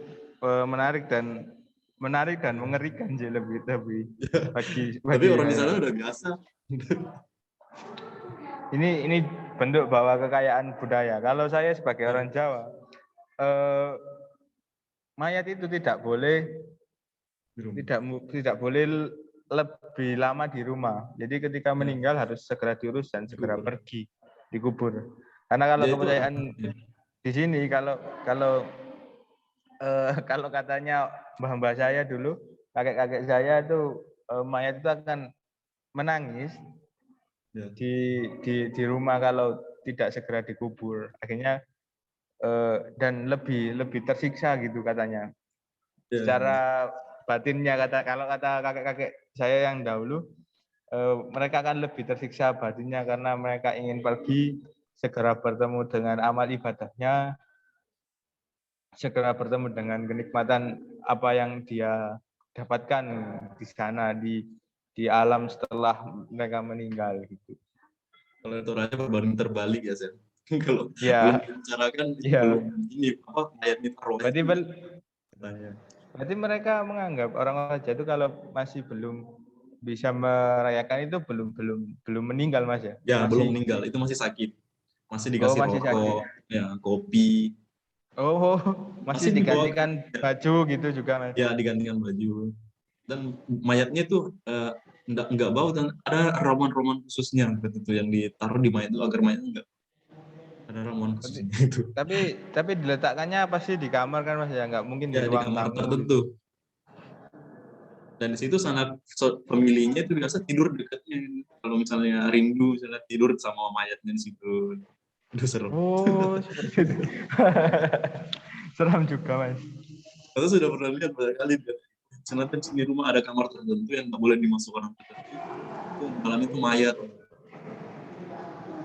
menarik dan mengerikan sih lebih bagi tapi orang di sana udah biasa. Ini bentuk bahwa kekayaan budaya. Kalau saya sebagai orang Jawa, mayat itu tidak boleh lebih lama di rumah. Jadi ketika meninggal harus segera diurus dan segera pergi dikubur. Karena kalau kepercayaan di sini kalau katanya mbah-mbah saya dulu, kakek-kakek saya itu mayat itu akan menangis di rumah kalau tidak segera dikubur. Akhirnya dan lebih tersiksa gitu katanya. Secara batinnya kalau kata kakek-kakek saya yang dahulu, mereka akan lebih tersiksa batinnya karena mereka ingin pergi segera bertemu dengan amal ibadahnya, segera bertemu dengan kenikmatan apa yang dia dapatkan di sana di alam setelah mereka meninggal gitu. Kalau Toraja berbanding terbalik ya, Sen. Kalau belum dibicarakan belum ini mayatnya taruh. Berarti mereka menganggap orang Toraja itu kalau masih belum bisa merayakan itu belum meninggal, Mas ya? Ya, belum meninggal, itu masih sakit. Masih dikasih rokok, ya, kopi. Oh, masih digantikan baju gitu juga, Mas? Ya, digantikan baju. Dan mayatnya tuh enggak bau, dan ada aroman khususnya gitu yang ditaruh di mayat itu agar mayatnya Ada ramuan Tapi khususnya itu. tapi diletakkannya pasti di kamar kan Mas ya, nggak mungkin di Ya di ruang kamar tamu gitu. tertentu. Dan di situ sangat pemilihnya itu biasa tidur dekatnya. Kalau misalnya rindu, misalnya tidur sama mayatnya di situ. Aduh serem. Oh, seperti itu. Seram juga Mas. Aku sudah pernah lihat banyak kali. Ternyata di rumah ada kamar tertentu yang nggak boleh dimasuk orang tertentu. Itu malam itu mayat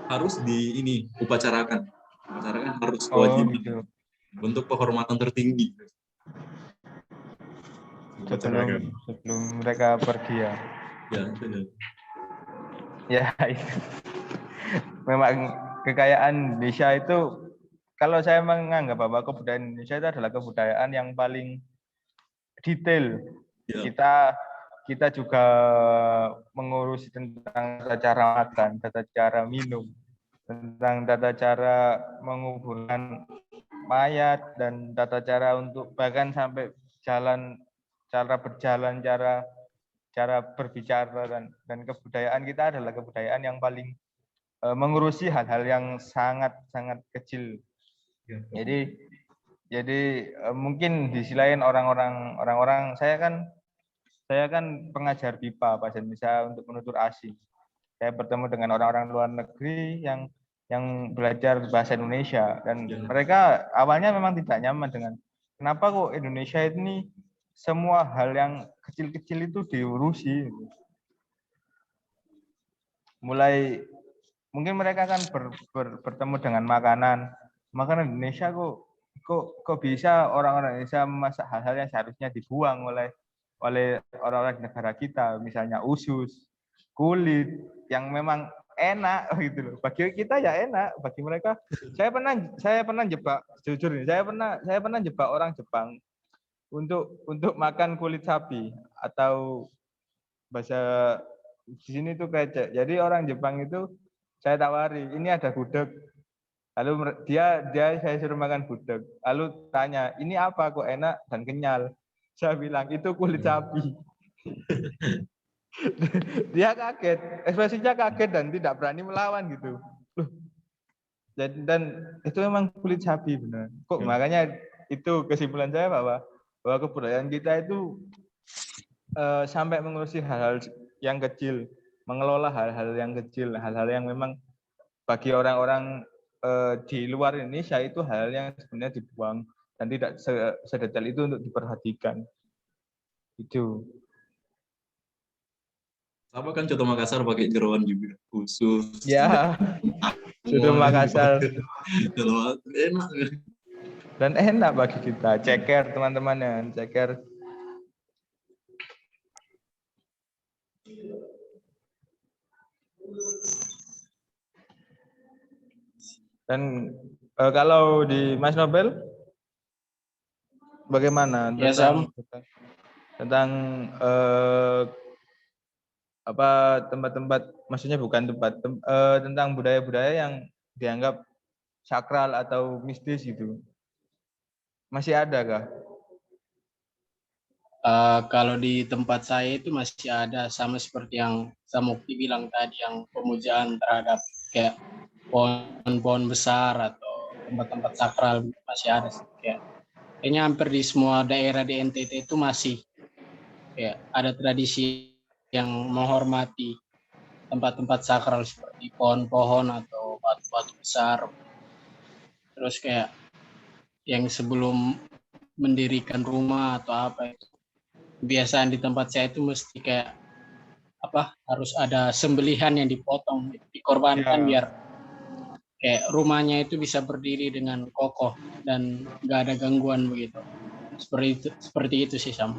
harus upacarakan. Upacarakan harus Oh kewajiban gitu. bentuk penghormatan tertinggi. Upacarakan. Sebelum mereka pergi ya. Ya, itu. Ya itu. Memang kekayaan Indonesia itu, kalau saya menganggap bahwa kebudayaan Indonesia itu adalah kebudayaan yang paling detail. Ya, Kita juga mengurusi tentang tata cara makan, tata cara minum, tentang tata cara menguburkan mayat, dan tata cara untuk bahkan sampai cara berjalan, cara berbicara, dan kebudayaan kita adalah kebudayaan yang paling mengurusi hal-hal yang sangat kecil. ya. Jadi mungkin di sisi lain orang-orang saya kan pengajar BIPA bahasa Indonesia untuk penutur asing. Saya bertemu dengan orang-orang luar negeri yang belajar bahasa Indonesia, dan Ya. mereka awalnya memang tidak nyaman dengan kenapa kok Indonesia ini semua hal yang kecil-kecil itu diurusi. Mulai mungkin mereka kan bertemu dengan makanan Indonesia, kok bisa orang-orang Indonesia memasak hal-hal yang seharusnya dibuang oleh orang-orang di negara kita, misalnya usus, kulit yang memang enak gitu loh. Bagi kita ya enak, bagi mereka saya pernah jebak, jujur nih, saya pernah jebak orang Jepang untuk makan kulit sapi, atau bahasa di sini tuh kecek. Jadi orang Jepang itu saya tawari, ini ada gudeg. Lalu dia saya suruh makan gudeg. Lalu tanya, ini apa kok enak dan kenyal? Saya bilang itu kulit sapi. Dia kaget, ekspresinya kaget dan tidak berani melawan gitu. Loh, dan itu memang kulit sapi benar. Kok makanya itu kesimpulan saya bahwa kebudayaan kita itu sampai mengurusi hal-hal yang kecil, mengelola hal-hal yang kecil, hal-hal yang memang bagi orang-orang di luar Indonesia itu hal yang sebenarnya dibuang dan tidak sedetail itu untuk diperhatikan. Itu. Sama kan contoh Makassar pakai jeroan juga, khusus. Ya, sudah Makassar. Enak. Dan enak bagi kita. Ceker teman-teman, ceker. Dan kalau di Mas Nobel bagaimana Ya, Sam. tentang tempat-tempat, maksudnya bukan tentang budaya-budaya yang dianggap sakral atau mistis gitu. Masih ada kah? Kalau di tempat saya itu masih ada, sama seperti yang Samukti bilang tadi, yang pemujaan terhadap kayak pohon-pohon besar atau tempat-tempat sakral masih ada. Kayaknya hampir di semua daerah di NTT itu masih kayak ada tradisi yang menghormati tempat-tempat sakral seperti pohon-pohon atau batu-batu besar. Terus kayak yang sebelum mendirikan rumah atau apa itu, kebiasaan di tempat saya itu mesti kayak harus ada sembelihan yang dipotong, dikorbankan biar kayak rumahnya itu bisa berdiri dengan kokoh dan nggak ada gangguan begitu. Seperti itu sih, Sam.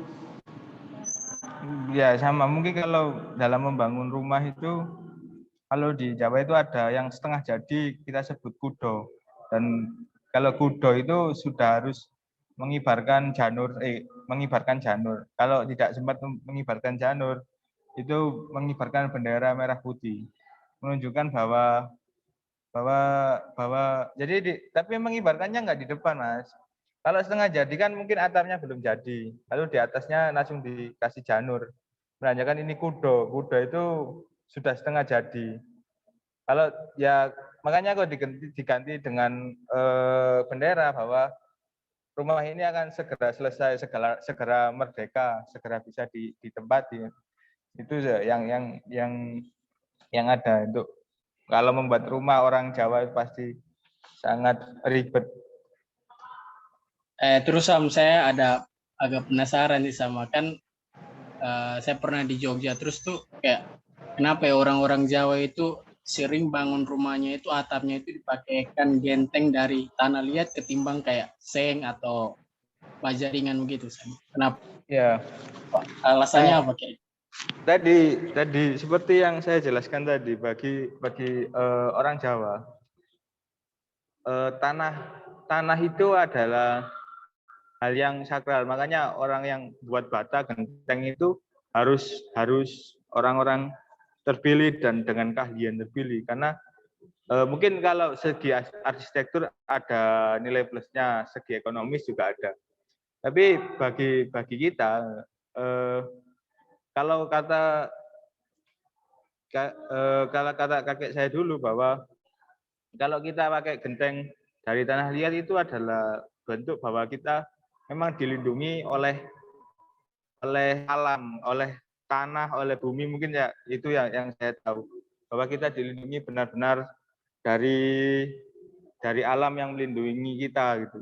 Ya sama, mungkin kalau dalam membangun rumah itu, kalau di Jawa itu ada yang setengah jadi, kita sebut kudo. Dan kalau kudo itu sudah harus mengibarkan janur. Kalau tidak sempat mengibarkan janur, itu mengibarkan bendera merah putih, menunjukkan bahwa tapi mengibarkannya nggak di depan, Mas. Kalau setengah jadi kan mungkin atapnya belum jadi, lalu di atasnya langsung dikasih janur, menandakan ini kudo itu sudah setengah jadi. Kalau ya makanya kok diganti dengan bendera bahwa rumah ini akan segera selesai, segera merdeka, segera bisa ditempati. Itu yang ada untuk kalau membuat rumah orang Jawa pasti sangat ribet. Terus saya ada agak penasaran nih sama kan saya pernah di Jogja terus tuh kayak kenapa ya orang-orang Jawa itu sering bangun rumahnya itu atapnya itu dipakaikan genteng dari tanah liat ketimbang kayak seng atau baja ringan begitu. Kenapa? Ya. Alasannya apa kayak? Tadi seperti yang saya jelaskan tadi bagi orang Jawa tanah itu adalah hal yang sakral. Makanya orang yang buat bata genteng itu harus orang-orang terpilih dan dengan keahlian terpilih karena mungkin kalau segi arsitektur ada nilai plusnya, segi ekonomis juga ada. Tapi bagi kita kalau kata kakek saya dulu bahwa kalau kita pakai genteng dari tanah liat itu adalah bentuk bahwa kita memang dilindungi oleh alam, oleh tanah, oleh bumi, mungkin ya itu yang saya tahu bahwa kita dilindungi benar-benar dari alam yang melindungi kita gitu.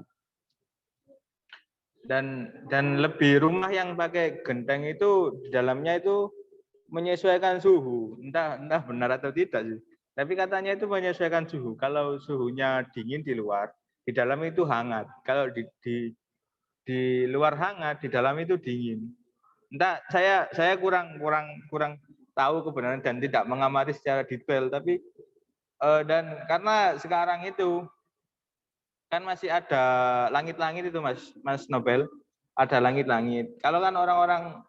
Dan lebih rumah yang pakai genteng itu di dalamnya itu menyesuaikan suhu, entah benar atau tidak sih. Tapi katanya itu menyesuaikan suhu. Kalau suhunya dingin di luar, di dalam itu hangat. Kalau di luar hangat, di dalam itu dingin. Entah saya kurang tahu kebenaran dan tidak mengamati secara detail. Tapi dan karena sekarang itu kan masih ada langit-langit itu Mas Nobel, ada langit-langit. Kalau kan orang-orang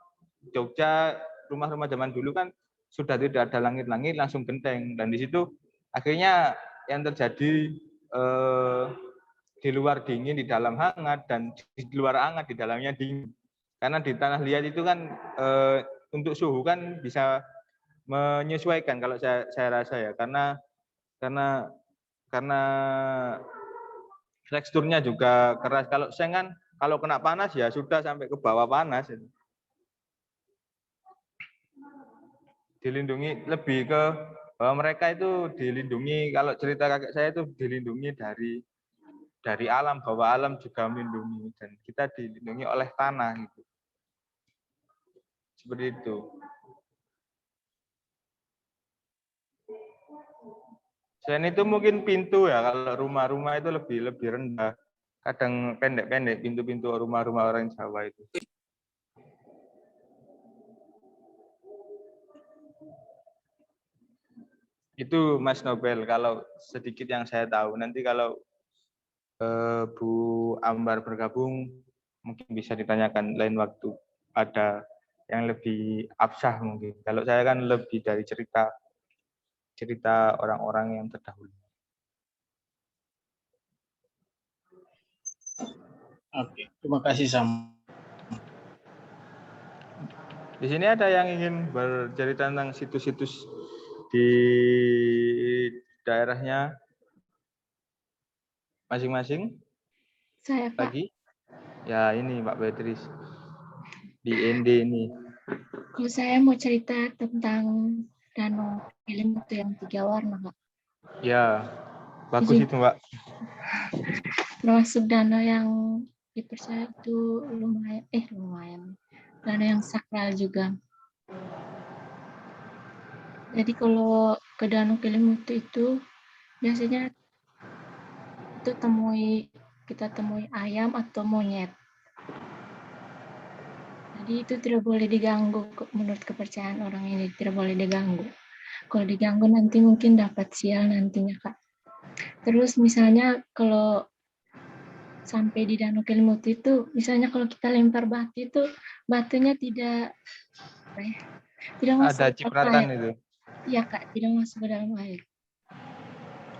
Jogja rumah-rumah zaman dulu kan sudah tidak ada langit-langit langsung genteng dan di situ akhirnya yang terjadi di luar dingin di dalam hangat dan di luar hangat di dalamnya dingin karena di tanah liat itu kan untuk suhu kan bisa menyesuaikan kalau saya rasa ya karena teksturnya juga keras. Kalau seng kan kalau kena panas ya sudah sampai ke bawah panas. Dilindungi lebih ke bahwa mereka itu dilindungi, kalau cerita kakek saya itu dilindungi dari alam, bahwa alam juga melindungi dan kita dilindungi oleh tanah gitu. Seperti itu. Selain itu mungkin pintu ya, kalau rumah-rumah itu lebih rendah. Kadang pendek-pendek pintu-pintu rumah-rumah orang Jawa itu. Itu Mas Nobel kalau sedikit yang saya tahu. Nanti kalau Bu Ambar bergabung mungkin bisa ditanyakan lain waktu. Ada yang lebih absah mungkin. Kalau saya kan lebih dari cerita orang-orang yang terdahulu. Oke, terima kasih Sam. Di sini ada yang ingin bercerita tentang situs-situs di daerahnya masing-masing? Saya, Pak. Lagi? Ya ini Mbak Beatrice. Di ND ini. Kalau saya mau cerita tentang danau film itu yang 3 warna, Pak. Ya, bagus itu Mbak. Termasuk danau yang dipercaya itu lumayan. Danau yang sakral juga. Jadi kalau ke Danau Kelimutu itu biasanya itu kita temui ayam atau monyet. Jadi itu tidak boleh diganggu menurut kepercayaan orang ini, tidak boleh diganggu. Kalau diganggu nanti mungkin dapat sial nantinya, Kak. Terus misalnya kalau sampai di Danau Kelimutu itu, misalnya kalau kita lempar batu itu, batunya tidak masuk ada cipratan itu. Iya, Kak, tidak masuk ke dalam air.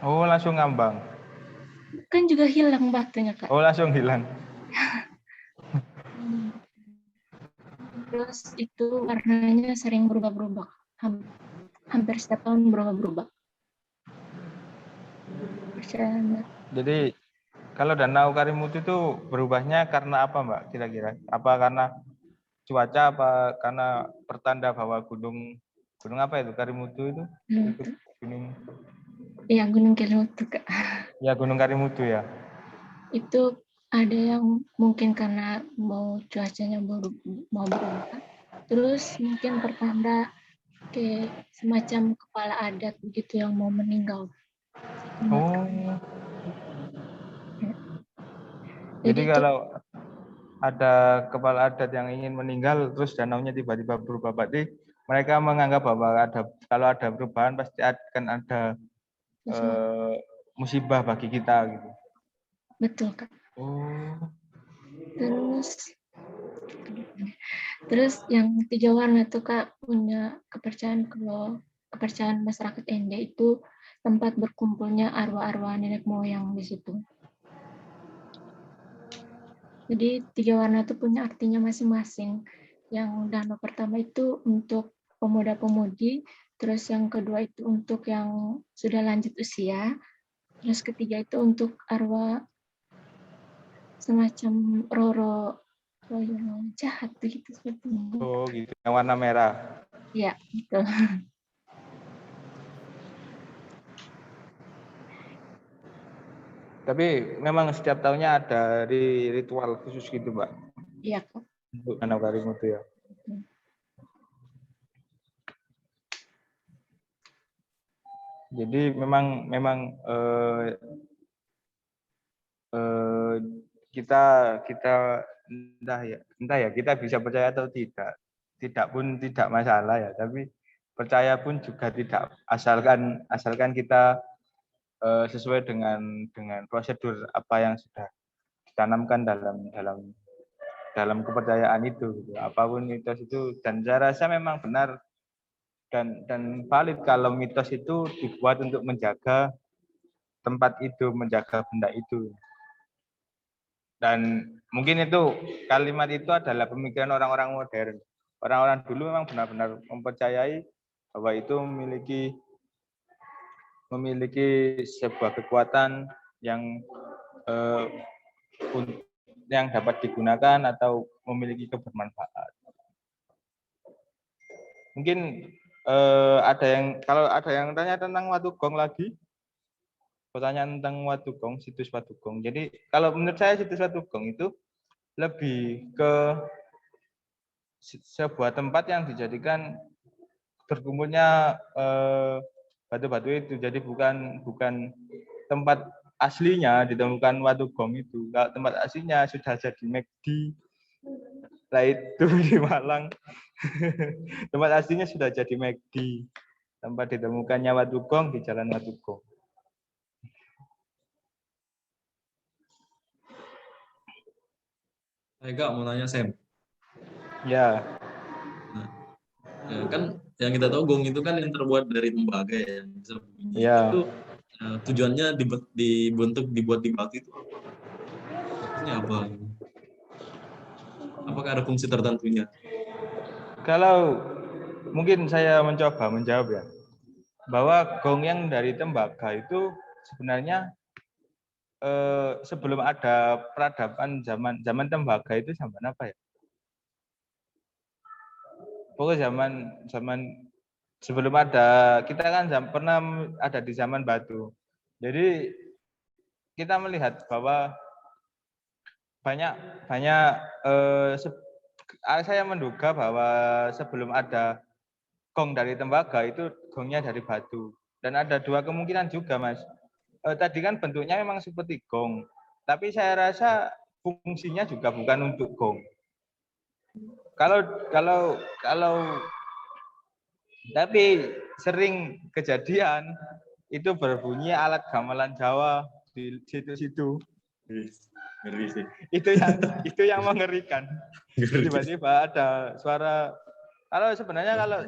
Oh, langsung ngambang. Kan juga hilang batunya, Kak. Oh, langsung hilang. Terus itu warnanya sering berubah-ubah. Hampir setiap tahun berubah-ubah. kepercayaan. Jadi kalau Danau Karimutu itu berubahnya karena apa, Mbak? Kira-kira? Apa karena cuaca? Apa karena pertanda bahwa gunung apa itu Karimutu itu? Kelimutu. Gunung. Iya, Gunung Kelimutu, Kak. Ya, Gunung Karimutu ya. Itu ada yang mungkin karena cuacanya mau berubah. Terus mungkin pertanda kayak semacam kepala adat begitu yang mau meninggal. Oh. Jadi Jadi itu kalau ada kepala adat yang ingin meninggal, terus danaunya tiba-tiba berubah, berarti mereka menganggap bahwa kalau ada perubahan pasti akan ada musibah bagi kita gitu. betul, Kak. Oh. Terus yang 3 warna itu, Kak, punya kepercayaan kalau kepercayaan masyarakat Ende itu tempat berkumpulnya arwah-arwah nenek moyang di situ. Jadi 3 warna itu punya artinya masing-masing. Yang danau pertama itu untuk pemuda-pemudi, terus yang kedua itu untuk yang sudah lanjut usia, terus ketiga itu untuk arwah semacam roro yang jahat begitu seperti itu. Oh gitu, yang warna merah. Ya, betul. Tapi memang setiap tahunnya ada ritual khusus gitu, Mbak, Iya, Kak. untuk Danau Karimutu ya. Jadi memang kita entah ya kita bisa percaya atau tidak pun tidak masalah ya, tapi percaya pun juga tidak, asalkan kita sesuai dengan prosedur apa yang sudah ditanamkan dalam kepercayaan itu gitu. Apapun mitos itu, dan saya rasa memang benar dan valid kalau mitos itu dibuat untuk menjaga tempat itu, menjaga benda itu. Dan mungkin itu kalimat itu adalah pemikiran orang-orang modern. Orang-orang dulu memang benar-benar mempercayai bahwa itu memiliki sebuah kekuatan yang dapat digunakan atau memiliki kebermanfaat. Mungkin kalau ada yang tanya tentang Watu Gong lagi, pertanyaan tentang Watu Gong, situs Watu Gong. Jadi kalau menurut saya situs Watu Gong itu lebih ke sebuah tempat yang dijadikan berkumpulnya batu-batu itu. Jadi bukan tempat aslinya ditemukan Watu Gong itu. Kalau tempat aslinya sudah jadi McD, lah itu di Malang. Tempat aslinya sudah jadi McD. Tempat ditemukannya Watu Gong di Jalan Watu Gong. Kak, mau nanya Sam. Ya. Nah, ya kan yang kita tahu gong itu kan yang terbuat dari tembaga ya. Ya. Itu tujuannya dibuat di batu itu apa? Maksudnya apa? Apakah ada fungsi tertentunya? Kalau mungkin saya mencoba menjawab ya, bahwa gong yang dari tembaga itu sebenarnya sebelum ada peradaban zaman tembaga itu zaman apa ya? Pokoknya zaman sebelum ada, kita kan pernah ada di zaman batu. Jadi kita melihat bahwa banyak saya menduga bahwa sebelum ada gong dari tembaga itu gongnya dari batu. Dan ada 2 kemungkinan juga, Mas. Tadi kan bentuknya memang seperti gong, tapi saya rasa fungsinya juga bukan untuk gong. Kalau tapi sering kejadian itu berbunyi alat gamelan Jawa di situ-situ. Ngeri sih. Itu yang mengerikan. Tiba-tiba ada suara. Kalau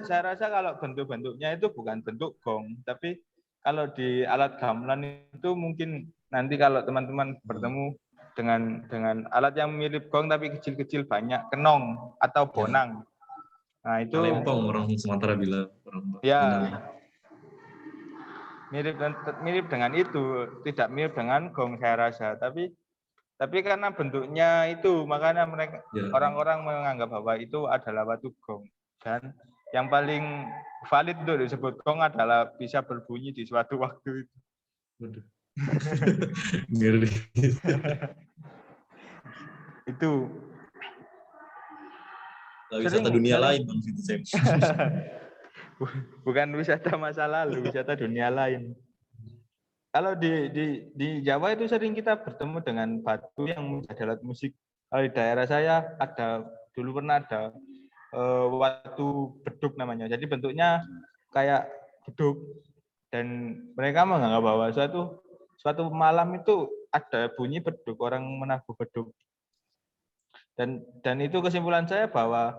saya rasa kalau bentuk-bentuknya itu bukan bentuk gong, tapi kalau di alat gamelan itu mungkin nanti kalau teman-teman bertemu dengan alat yang mirip gong tapi kecil-kecil banyak, kenong atau bonang. Nah, itu Lempong orang Sumatera bilang. ya. mirip dengan itu, tidak mirip dengan gong saya rasa, tapi karena bentuknya itu makanya mereka Ya. orang-orang menganggap bahwa itu adalah batu gong. Dan yang paling valid untuk disebut gong adalah bisa berbunyi di suatu waktu itu. Waduh. Ngeri. Itu Wisata dunia lain Bang situ Sam. bukan wisata masa lalu, wisata dunia lain. Kalau di Jawa itu sering kita bertemu dengan batu yang menjadi alat musik. Kalau di daerah saya dulu pernah ada watu beduk namanya. Jadi bentuknya kayak beduk dan mereka menganggap bahwa suatu malam itu ada bunyi beduk, orang menabuh beduk. Dan itu kesimpulan saya bahwa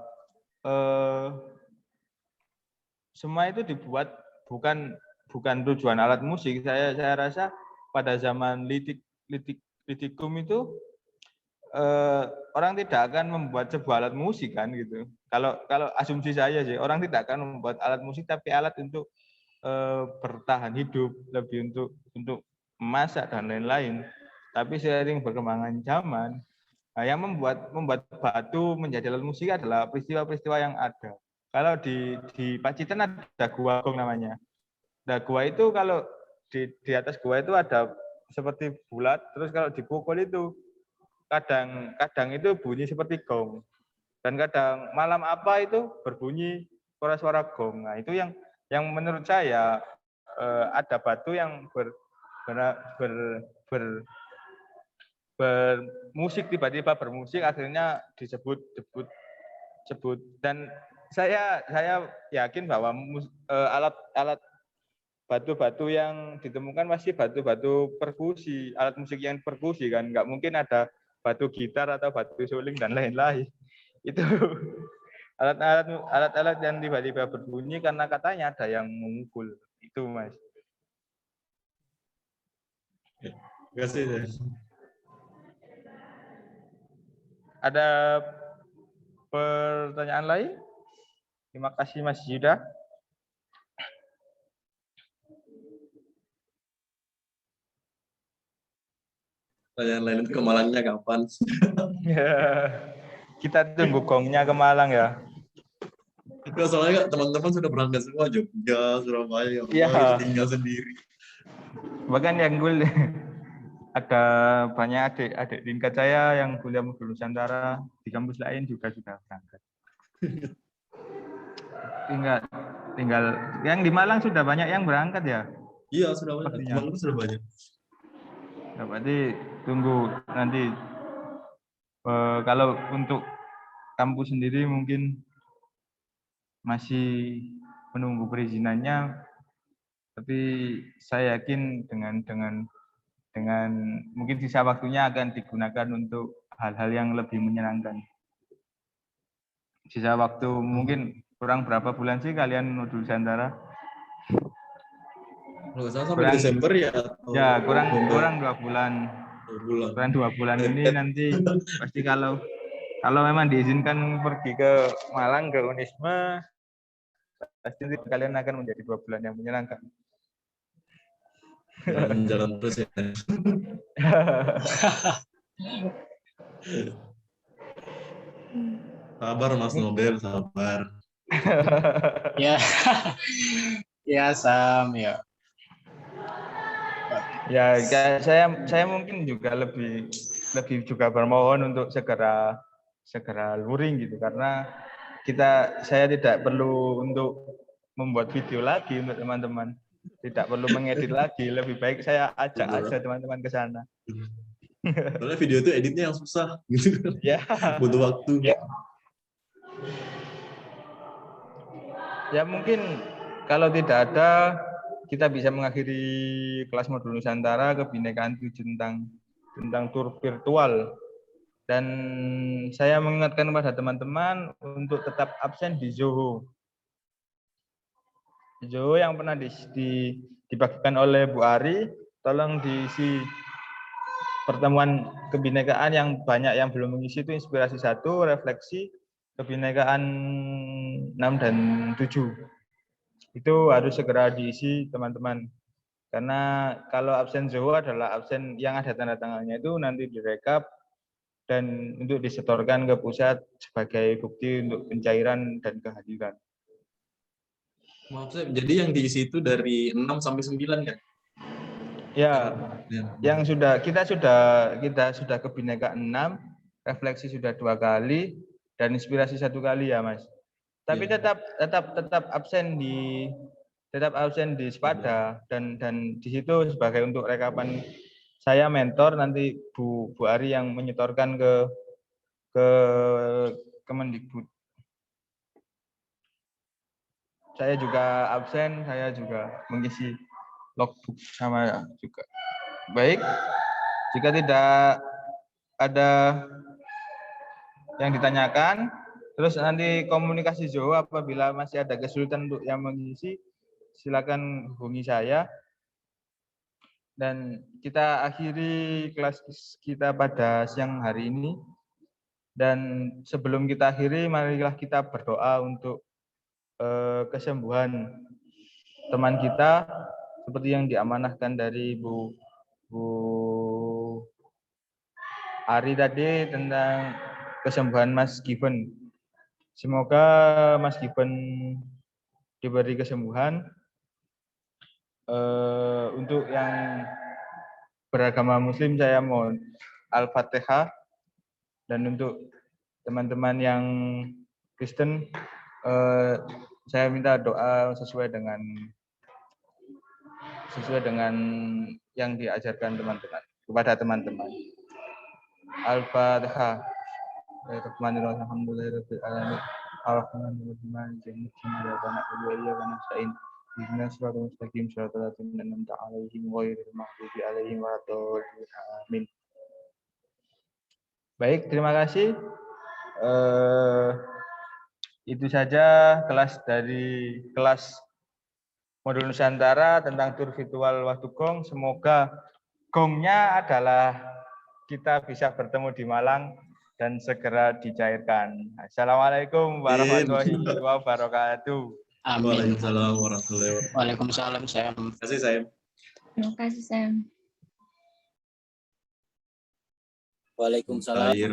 semua itu dibuat bukan tujuan alat musik. Saya rasa pada zaman litikum itu orang tidak akan membuat sebuah alat musik kan gitu. Kalau asumsi saya sih, orang tidak akan membuat alat musik tapi alat untuk bertahan hidup, lebih untuk memasak dan lain-lain. Tapi seiring perkembangan zaman, yang membuat batu menjadi alat musik adalah peristiwa-peristiwa yang ada. Kalau di Pacitan ada gua gong namanya. Nah, gua itu kalau di atas gua itu ada seperti bulat, terus kalau dipukul itu kadang itu bunyi seperti gong. Dan kadang malam apa itu berbunyi suara-suara gong. Nah, itu yang menurut saya ada batu yang bermusik, tiba-tiba bermusik akhirnya disebut dan saya yakin bahwa alat batu-batu yang ditemukan masih batu-batu perkusi, alat musik yang perkusi kan, nggak mungkin ada batu gitar atau batu suling dan lain-lain. Itu alat-alat yang tiba-tiba berbunyi karena katanya ada yang memukul. Itu Mas. Terima kasih. Ada pertanyaan lain? Terima kasih Mas Yuda. Pertanyaan lain itu ke Malangnya kapan? Kita tunggu gongnya ke Malang ya. Itu soalnya teman-teman sudah berangkat semua Jogja, Surabaya, Ya. tinggal sendiri. Bahkan yang gue ada banyak adik tingkat saya yang kuliah modul Nusantara di kampus lain juga sudah berangkat. Tinggal yang di Malang sudah banyak yang berangkat ya. Iya, sudah banyak. Teman-teman sudah banyak. Nah, berarti tunggu nanti kalau untuk kampus sendiri mungkin masih menunggu perizinannya, tapi saya yakin dengan mungkin sisa waktunya akan digunakan untuk hal-hal yang lebih menyenangkan. Sisa waktu mungkin kurang berapa bulan sih kalian modul Nusantara? Kalau sampai Desember ya? Ya, kurang 2 bulan. 2 bulan. Kurang 2 bulan ini nanti pasti kalau memang diizinkan pergi ke Malang, ke Unisma, pasti kalian akan menjadi 2 bulan yang menyenangkan. Jalan terus ya. Sabar Mas Nobel, sabar. Ya, ya Sam ya. Ya, saya mungkin juga lebih juga bermohon untuk segera luring gitu, karena saya tidak perlu untuk membuat video lagi untuk teman-teman, tidak perlu mengedit lagi, lebih baik saya ajak aja teman-teman ke sana. Soalnya video itu editnya yang susah gitu. Ya. Butuh waktu. Ya mungkin kalau tidak ada, kita bisa mengakhiri kelas modul Nusantara Kebinekaan 7 tentang tur virtual. Dan saya mengingatkan kepada teman-teman untuk tetap absen di Zoho. Zoho yang pernah dibagikan oleh Bu Ari, tolong diisi pertemuan kebinekaan yang banyak yang belum mengisi itu inspirasi 1, refleksi, kebinekaan 6 dan 7. Itu harus segera diisi teman-teman. Karena kalau absen Zoho adalah absen yang ada tanda tangannya itu nanti direkap dan untuk disetorkan ke pusat sebagai bukti untuk pencairan dan kehadiran. Maaf saya, jadi yang diisi itu dari 6 sampai 9 kan? Ya, Ya. yang kita sudah kebinekaan 6, refleksi sudah 2 kali dan inspirasi 1 kali ya, Mas. Tapi Ya. tetap absen di Spada dan di situ sebagai untuk rekapan saya mentor, nanti Bu Ari yang menyetorkan ke Kemendikbud. Saya juga absen, saya juga mengisi logbook sama juga. Baik, jika tidak ada yang ditanyakan, terus nanti komunikasi Zoho apabila masih ada kesulitan untuk yang mengisi, silakan hubungi saya. Dan kita akhiri kelas kita pada siang hari ini. Dan sebelum kita akhiri, marilah kita berdoa untuk kesembuhan teman kita, seperti yang diamanahkan dari Bu Ari tadi tentang kesembuhan Mas Given. Semoga Mas Given diberi kesembuhan. Untuk yang beragama Muslim saya mohon Al-Fatihah, dan untuk teman-teman yang Kristen saya minta doa sesuai dengan yang diajarkan teman-teman kepada teman-teman. Al-Fatihah. Bismillahirrahmanirrahim. Alhamdulillahirabbil alamin. Arrahmanirrahim. Maliki yaumiddin. Iyyaka na'budu wa iyyaka nasta'in. Ihdinas siratal mustaqim. Siratal ladzina an'amta 'alaihim ghairil maghdubi 'alaihim waladdallin. Amin. Baik, terima kasih. Itu saja kelas modul Nusantara tentang tur virtual waktu gong. Semoga gongnya adalah kita bisa bertemu di Malang dan segera dicairkan. Assalamualaikum warahmatullahi wabarakatuh. Amin. Waalaikumsalam warahmatullahi wabarakatuh. Waalaikumsalam. Terima kasih, Sam. Terima kasih, Sam. Waalaikumsalam. Air.